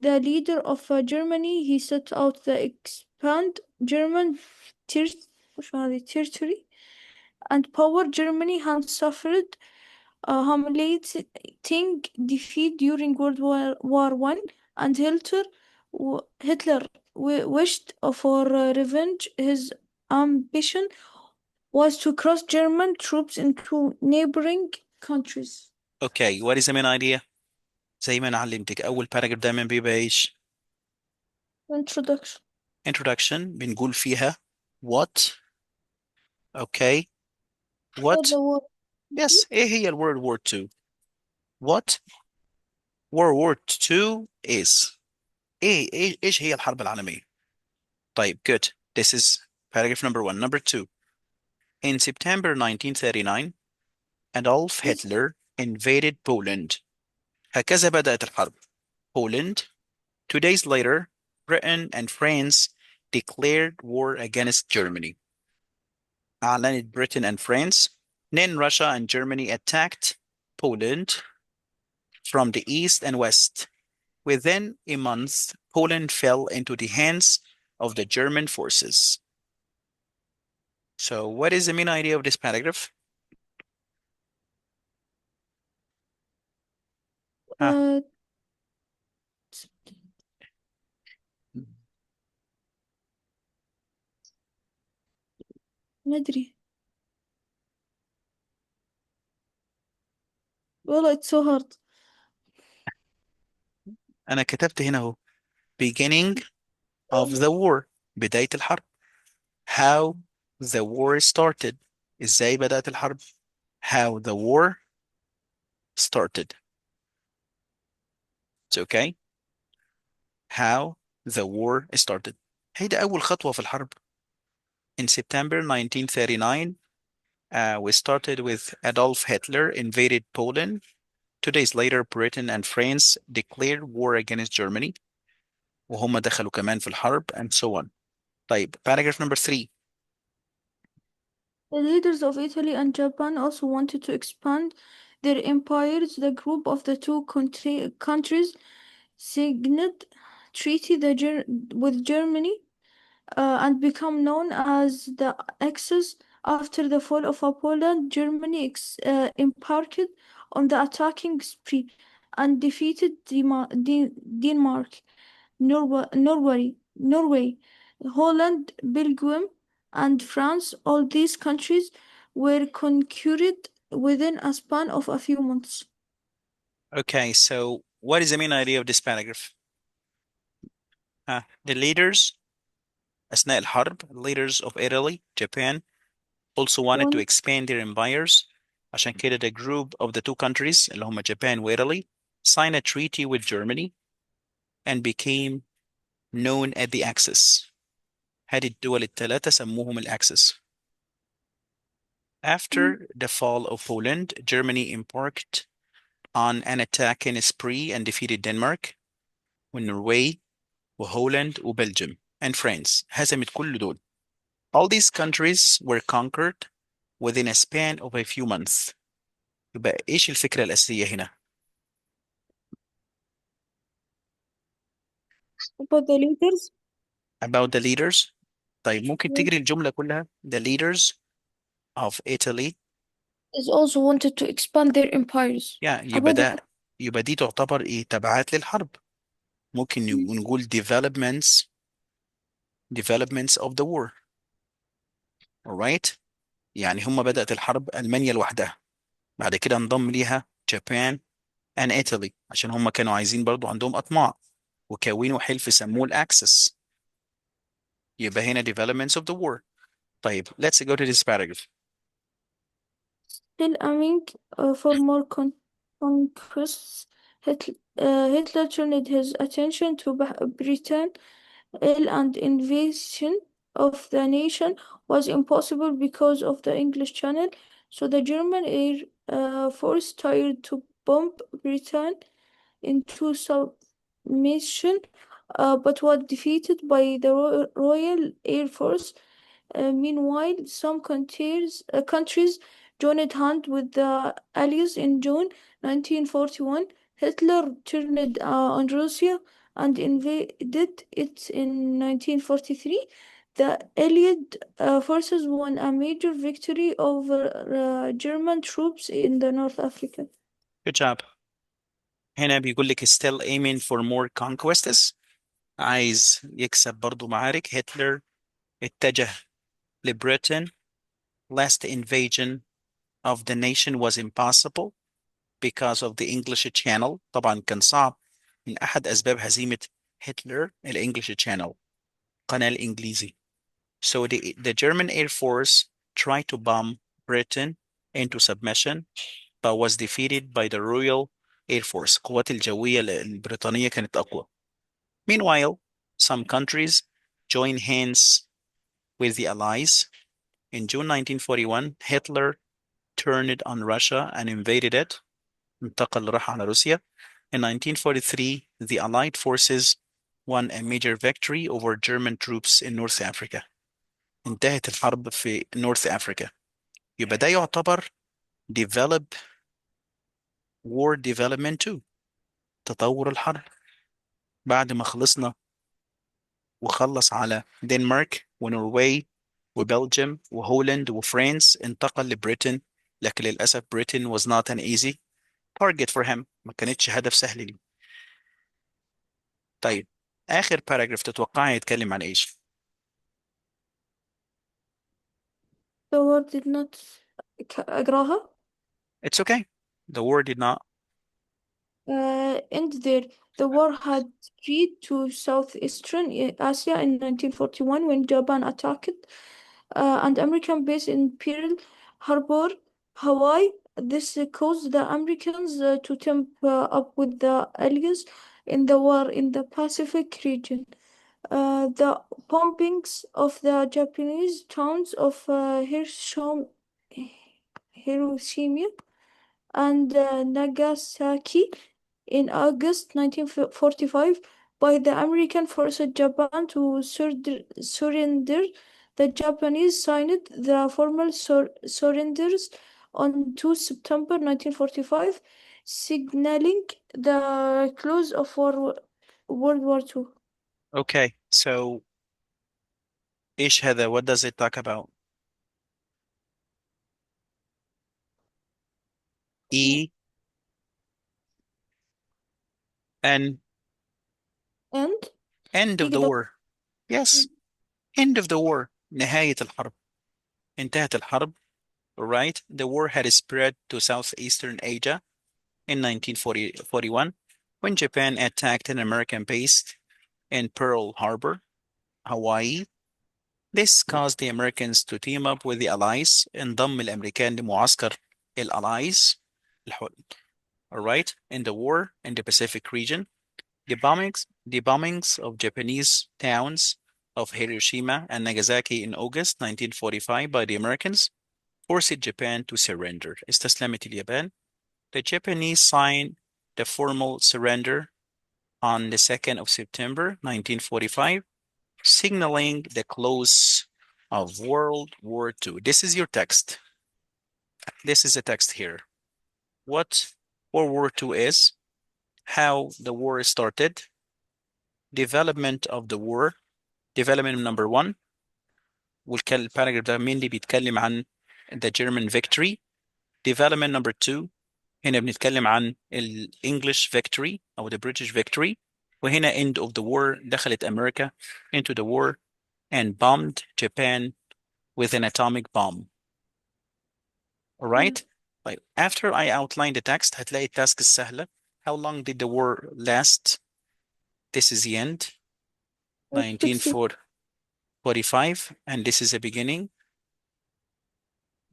the leader of Germany. He set out to expand German territory and power. Germany had suffered a humiliating defeat during World War One, and Hitler wished for revenge. His ambition was to cross German troops into neighboring countries. Okay, what is the main idea؟ زي ما انا علمتك اول paragraph دايما بيبقى ايش؟ Introduction. introduction بنقول فيها what. okay. For what. the war. yes. ايه هي World War II؟ what World War II is. ايش هي الحرب العالمية؟ طيب good. This is paragraph number 1. Number 2. In September 1939 Adolf Hitler invaded Poland. هكذا بدأت الحرب. Poland. 2 days later, Britain and France declared war against Germany. أعلنت Britain and France. Then Russia and Germany attacked Poland from the east and west. Within a month, Poland fell into the hands of the German forces. So what is the main idea of this paragraph? Ah, Uh, ما أدري. والله it's so hard. أنا كتبت هنا أهو beginning of the war. بداية الحرب. How the war started. إزاي بدأت الحرب. How the war started. It's okay. How the war started. هيدا أول خطوة في الحرب. In September 1939, we started with Adolf Hitler invaded Poland. 2 days later, Britain and France declared war against Germany. وهم دخلوا كمان في الحرب and so on. طيب, paragraph number 3. The leaders of Italy and Japan also wanted to expand their empires. The group of the two countries signed treaty with Germany and become known as the Axis. After the fall of Poland, Germany embarked on the attacking spree and defeated Denmark, Norway, Holland, Belgium, and France. All these countries were conquered within a span of a few months. Okay, so what is the main idea of this paragraph? The leaders أثناء الحرب, leaders of Italy, Japan, also wanted to One expand their empires. عشان كده the group of the two countries اللي هم Japan و Italy signed a treaty with Germany and became known as the Axis. هذه الدول الثلاثة سموهم الأكسس. After the fall of Poland, Germany embarked on an attacking spree and defeated Denmark وNorway وهولند وبلجيum and France. هزمت كل دول. All these countries were conquered within a span of a few months. يبقى ايش الفكرة الأساسية هنا؟ about the leaders About the leaders. طيب ممكن yeah, تجري الجملة كلها. The leaders of Italy. is also wanted to expand their empires. يبقى About the ده يبقى دي تعتبر ايه تبعات للحرب. ممكن نقول developments of the war. alright. يعني هم بدأت الحرب ألمانيا لوحدها. بعد كده انضم ليها Japan and Italy عشان هم كانوا عايزين برضو عندهم أطماع وكونوا حلف سموه الأكسس. يبقى هنا developments of the war. طيب let's go to this paragraph. still aiming for more conquests, Hitler turned his attention to Britain, and invasion of the nation was impossible because of the English Channel, so the German Air Force tried to bomb Britain into submission, but was defeated by the Royal Air Force. Meanwhile, some countries joined hands with the Allies in June 1941. Hitler turned on Russia and invaded it in 1943. The Allied forces won a major victory over German troops in the North Africa. Good job. هنا بيقول لك still aiming for more conquests. عايز يكسب برضو معارك. هتلر اتجه لبريطن. Last invasion of the nation was impossible because of the English Channel. طبعا كان صعب. من أحد أسباب هزيمة هتلر الإنجليش Channel. قناة الإنجليزي. So the German Air Force tried to bomb Britain into submission but was defeated by the Royal Air Force. القوات الجوية البريطانية كانت أقوى. Meanwhile, some countries joined hands with the Allies. In June 1941, Hitler turned on Russia and invaded it. انتقل راح على روسيا. In 1943, the Allied forces won a major victory over German troops in North Africa. انتهت الحرب في North Africa. يبقى ده يعتبر develop war development 2. تطور الحرب. بعد ما خلصنا وخلص على دنمارك ونرويج وبلجيم وهولند وفرنسا انتقل لبريتن. لكن للأسف بريتن was not an easy target for him. ما كانتش هدف سهل لي. طيب آخر باراجراف تتوقعي يتكلم عن ايش؟ The war did not أقراها. It's okay. The war did not. End there. The war had spread to southeastern Asia in 1941 when Japan attacked an American base in Pearl Harbor, Hawaii. This caused the Americans to team up with the Allies in the war in the Pacific region. The bombings of the Japanese towns of Hiroshima and Nagasaki in August 1945 by the American forced Japan to surrender. The Japanese signed the formal surrenders on 2 September 1945, signaling the close of World War II. Okay, so ايش هذا? What does it talk about? E N And end of the يقدر. war. Yes, end of the war. نهاية الحرب. انتهت الحرب. Right? The war had spread to Southeastern Asia in 1941 when Japan attacked an American base in Pearl Harbor, Hawaii. This caused the Americans to team up with the Allies. انضم الأمريكان لمعسكر الألايز. All right, in the war in the Pacific region. The bombings of Japanese towns of Hiroshima and Nagasaki in August 1945 by the Americans forced Japan to surrender. استسلمت اليابان. The Japanese signed the formal surrender on the 2nd of September 1945, signaling the close of World War II. This is your text. This is a text here. What World War II is, how the war started, development of the war, development number one. والباراجراف ده mainly بيتكلم عن the German victory. Development number two, هنا بنتكلم عن ال English victory أو the British victory. وهنا end of the war, دخلت أمريكا into the war and bombed Japan with an atomic bomb. All right? Like after I outline the text هتلاقي التاسك السهلة. How long did the war last? This is the end. 60 1945, and this is the beginning.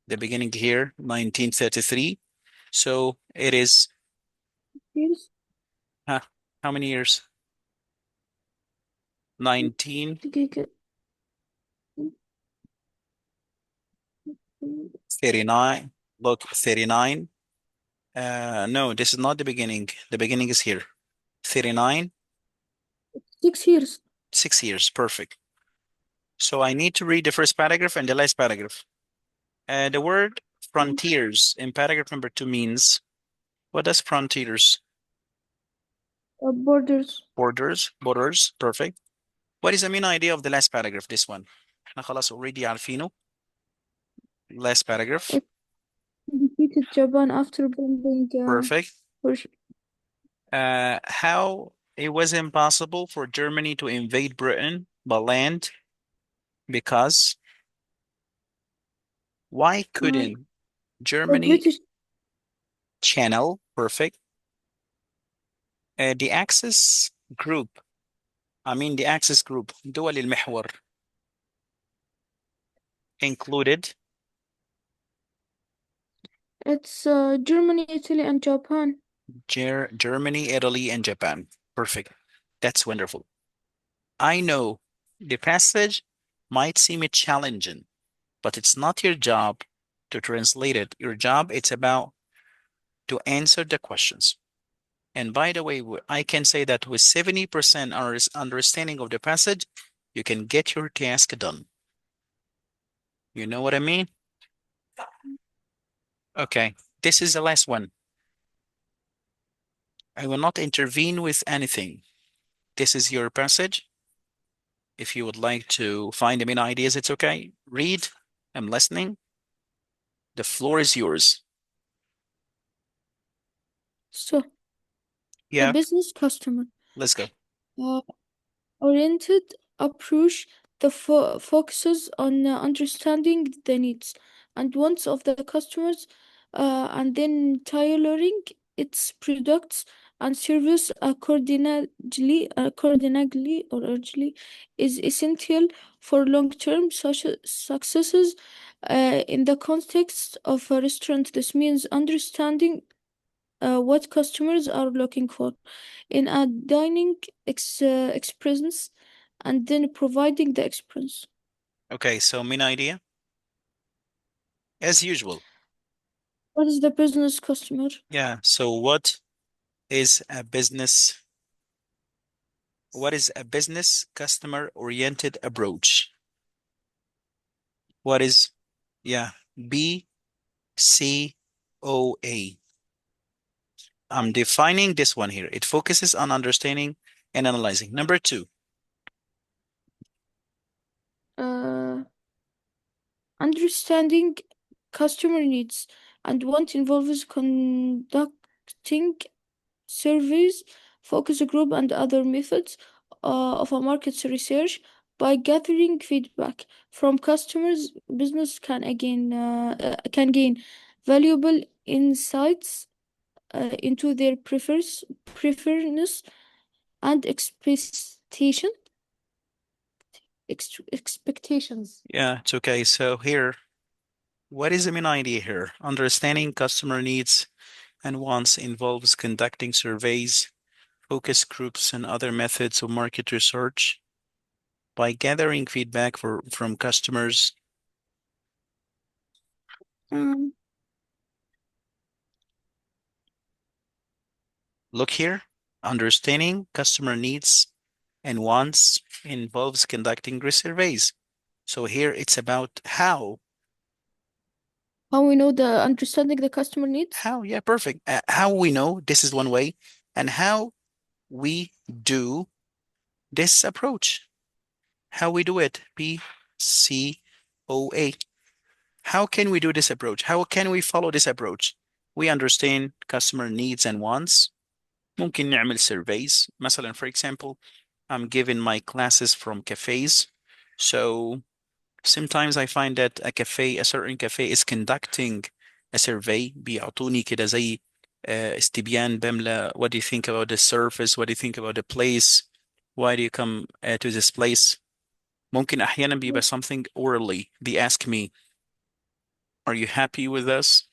The beginning here, 1933. So it is, years. how many years? 1939. دقيقة. Look, 39. No, this is not the beginning. The beginning is here. 39, 6 years. 6 years. Perfect. So I need to read the first paragraph and the last paragraph. The word frontiers in paragraph number 2 means, what does frontiers? Borders. Borders. Perfect. What is the main idea of the last paragraph? This one. احنا خلاص already عارفينه. Last paragraph. It defeated Japan after bombing Perfect. Hiroshima. How it was impossible for Germany to invade Britain by land because why couldn't The Germany British. channel? Perfect. The Axis group. The Axis group. دول المحور included It's Germany, Italy, and Japan. Germany, Italy, and Japan. Perfect. That's wonderful. I know the passage might seem challenging, but it's not your job to translate it. Your job, it's about to answer the questions. And by the way, I can say that with 70% understanding of the passage, you can get your task done. You know what I mean? Okay, this is the last one. I will not intervene with anything. This is your passage. If you would like to find the main ideas, it's okay. Read. I'm listening. The floor is yours. So, the Yeah, business customer let's go. oriented approach that focuses on understanding the needs and wants of the customers, and then tailoring its products and service accordingly or urgently is essential for long-term successes. In the context of a restaurant, this means understanding what customers are looking for in a dining experience and then providing the experience. Okay, so main idea, as usual. What is the business customer? Yeah, so what is a business? What is a business customer-oriented approach? What is, yeah, BCOA. I'm defining this one here. It focuses on understanding and analyzing. Number two. Uh, Understanding customer needs and want involves conducting surveys, focus group, and other methods of a market research. By gathering feedback from customers, business can gain valuable insights into their preference and expectations. Yeah, it's okay. So here, what is the main idea here? Understanding customer needs and wants involves conducting surveys, focus groups, and other methods of market research. By gathering feedback from customers, Um, look here, understanding customer needs and wants involves conducting surveys. So here it's about how. how we know the understanding the customer needs? How, yeah, perfect. How we know this is one way, and how we do this approach. How we do it. PCOA. How can we do this approach? How can we follow this approach? We understand customer needs and wants. ممكن نعمل surveys. مثلا, for example, I'm giving my classes from cafes. So sometimes I find that a certain cafe is conducting a survey. بيعطوني كده زي استبيان بملة. What do you think about the service? What do you think about the place? Why do you come to this place? ممكن أحيانا بيبقى something orally. They ask me, are you happy with us?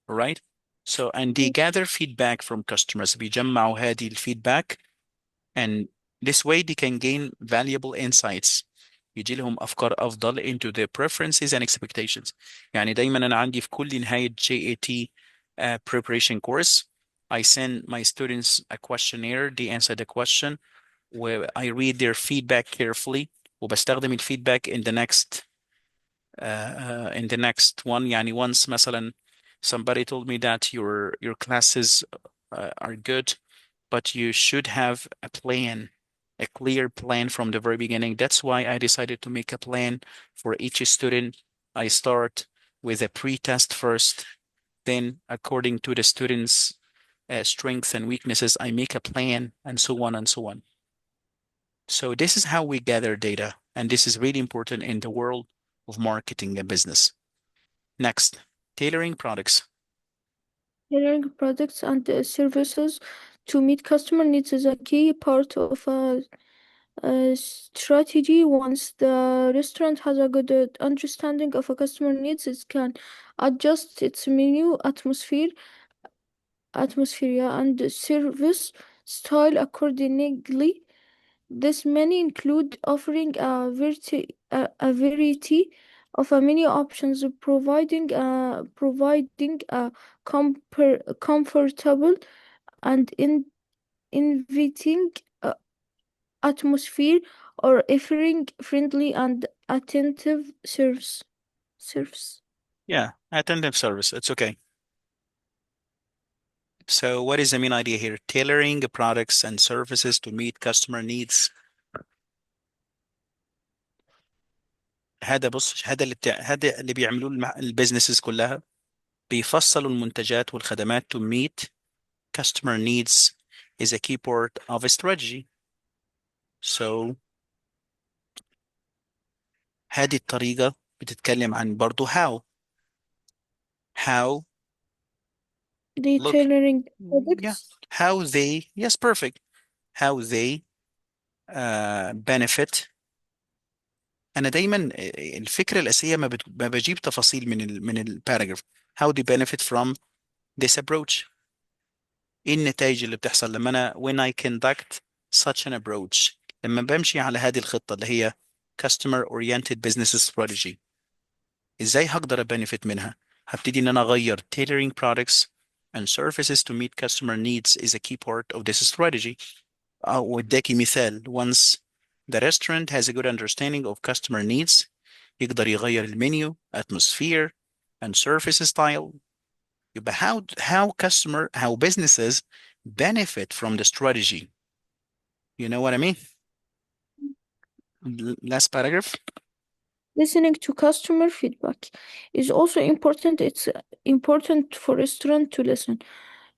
Right? So, and they gather feedback from customers. بيجمعوا هذه الفيدباك, and this way they can gain valuable insights. يجي لهم أفكار أفضل into their preferences and expectations. يعني دايما أنا عندي في كل نهاية GAT preparation course, I send my students a questionnaire. They answer the question where I read their feedback carefully, وبستخدم الفيدباك in the next one. يعني once مثلا somebody told me that your classes are good, but you should have a plan, a clear plan from the very beginning. That's why I decided to make a plan for each student. I start with a pre-test first, then according to the students' strengths and weaknesses, I make a plan, and so on and so on. So this is how we gather data, and this is really important in the world of marketing and business. Next, tailoring products. Tailoring products and services to meet customer needs is a key part of a strategy. Once the restaurant has a good understanding of a customer needs, it can adjust its menu, atmosphere, and service style accordingly. This may include offering a variety of menu options, providing a comfortable and inviting atmosphere, or offering friendly and attentive service. Yeah, attentive service. It's okay. So what is the main idea here? Tailoring products and services to meet customer needs. هذا اللي بيعملوه البيزنسز كلها, بيفصلوا المنتجات والخدمات to meet customer needs is a key part of a strategy. So هذه الطريقة بتتكلم عن برضو how The look, tailoring yeah, products. how they, yes, perfect, how they benefit. انا دايما الفكره الاساسيه ما بجيب تفاصيل من الباراجراف. how they benefit from this approach. ايه النتائج اللي بتحصل لما انا when I conduct such an approach, لما بمشي على هذه الخطه اللي هي customer oriented business strategy. ازاي هقدر benefit منها؟ هبتدي ان انا اغير tailoring products and services to meet customer needs is a key part of this strategy. واداكي مثال, once the restaurant has a good understanding of customer needs, يقدر يغير المنيو, atmosphere, and service style. يبقى how businesses benefit from the strategy. You know what I mean? Last paragraph. Listening to customer feedback is also important. It's important for restaurant to listen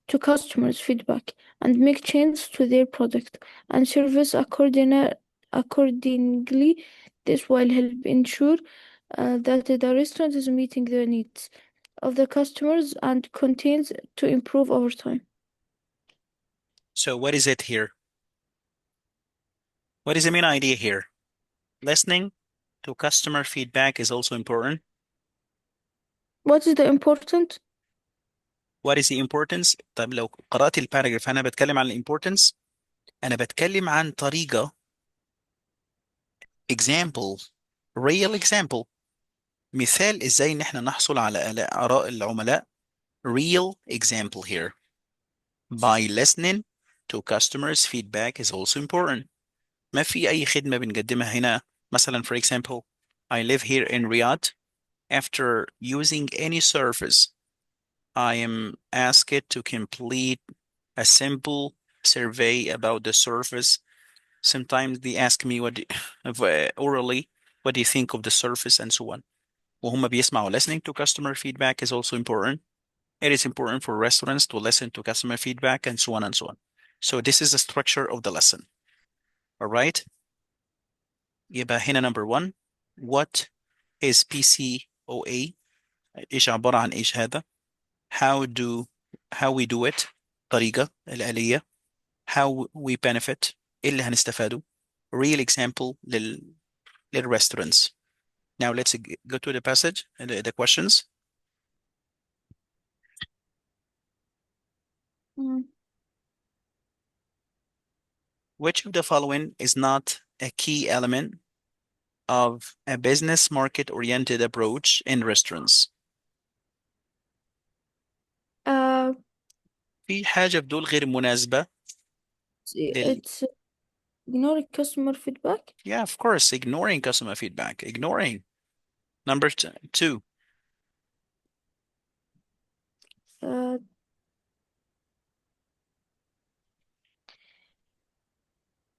to customers' feedback and make changes to their product and service accordingly. This will help ensure that the restaurant is meeting the needs of the customers and continues to improve over time. So what is it here? What is the main idea here? Listening to customer feedback is also important. What is the important? What is the importance؟ طب لو قرأت الباراجراف أنا بتكلم عن الimportance، أنا بتكلم عن طريقة example real example مثال إزاي إن إحنا نحصل على آراء العملاء real example here by listening to customers feedback is also important. ما في أي خدمة بنقدمها هنا مثلا for example I live here in Riyadh. After using any service I am asked to complete a simple survey about the surface. Sometimes they ask me orally, what do you think of the surface and so on. وهم بيسمعوا. Listening to customer feedback is also important. It is important for restaurants to listen to customer feedback and so on and so on. So this is the structure of the lesson. All right. يبقى هنا number one. What is PCOA؟ إيش عبارة عن إيش هذا؟ how we do it، طريقة الآلية. how we benefit، إيه اللي هنستفاده. real example للrestaurants. Now let's go to the passage and the questions. Mm. Which of the following is not a key element of a business market-oriented approach in restaurants؟ Uh, في حاجة في دول غير مناسبة لل it's ignoring customer feedback. Yeah, of course, ignoring customer feedback. Ignoring. Number two. Uh,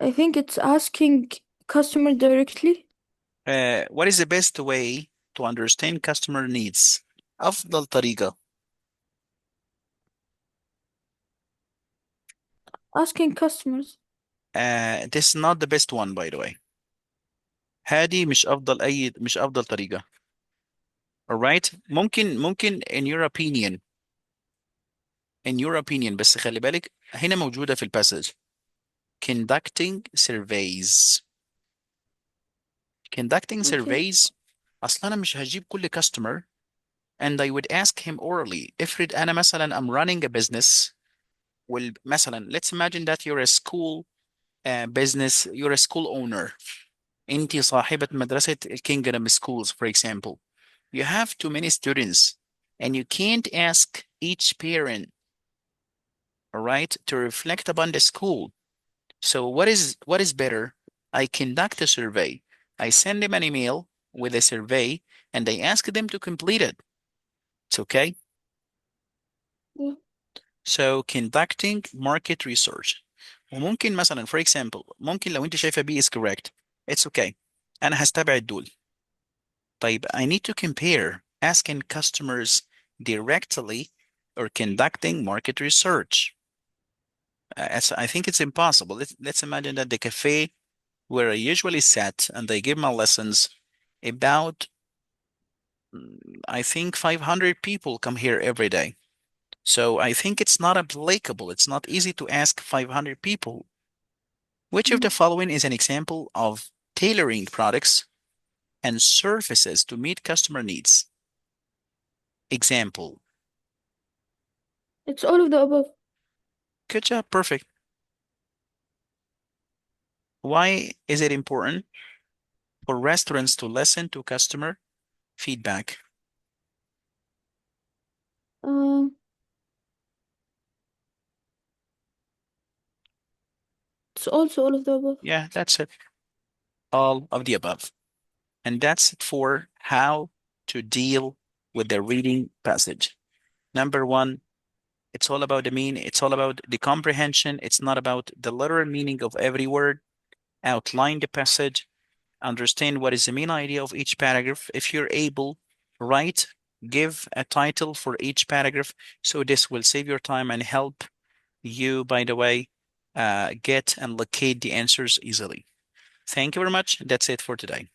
I think it's asking customer directly. What is the best way to understand customer needs؟ أفضل طريقة. Asking customers. This is not the best one by the way. هذه مش أفضل طريقة. Alright. ممكن in your opinion بس خلي بالك هنا موجودة في الباسج. Conducting surveys. Conducting Okay. surveys. أصلا أنا مش هجيب كل customer and I would ask him orally. افرض أنا مثلا I'm running a business. مثلا let's imagine that you're a school business, you're a school owner. انت صاحبة مدرسة Kingdom Schools for example. You have too many students and you can't ask each parent, all right, to reflect upon the school. So what is better? I conduct a survey. I send them an email with a survey and I ask them to complete it. It's okay. Yeah. So conducting market research. وممكن مثلا for example ممكن لو انت شايفة B is correct, it's okay. انا هستبعد دول. طيب I need to compare asking customers directly or conducting market research. I think it's impossible. Let's imagine that the cafe where I usually sit and I give my lessons, about I think 500 people come here every day. So I think it's not applicable. It's not easy to ask 500 people. Which of the Mm. following is an example of tailoring products and services to meet customer needs? Example. It's all of the above. Good job. Perfect. Why is it important for restaurants to listen to customer feedback? Um, it's also all of the above. Yeah, that's it. All of the above. And that's it for how to deal with the reading passage. Number one, It's all about the mean. It's all about the comprehension. It's not about the literal meaning of every word. Outline the passage, understand what is the main idea of each paragraph. If you're able, write, give a title for each paragraph. So this will save your time and help you, by the way, get and locate the answers easily. Thank you very much. That's it for today.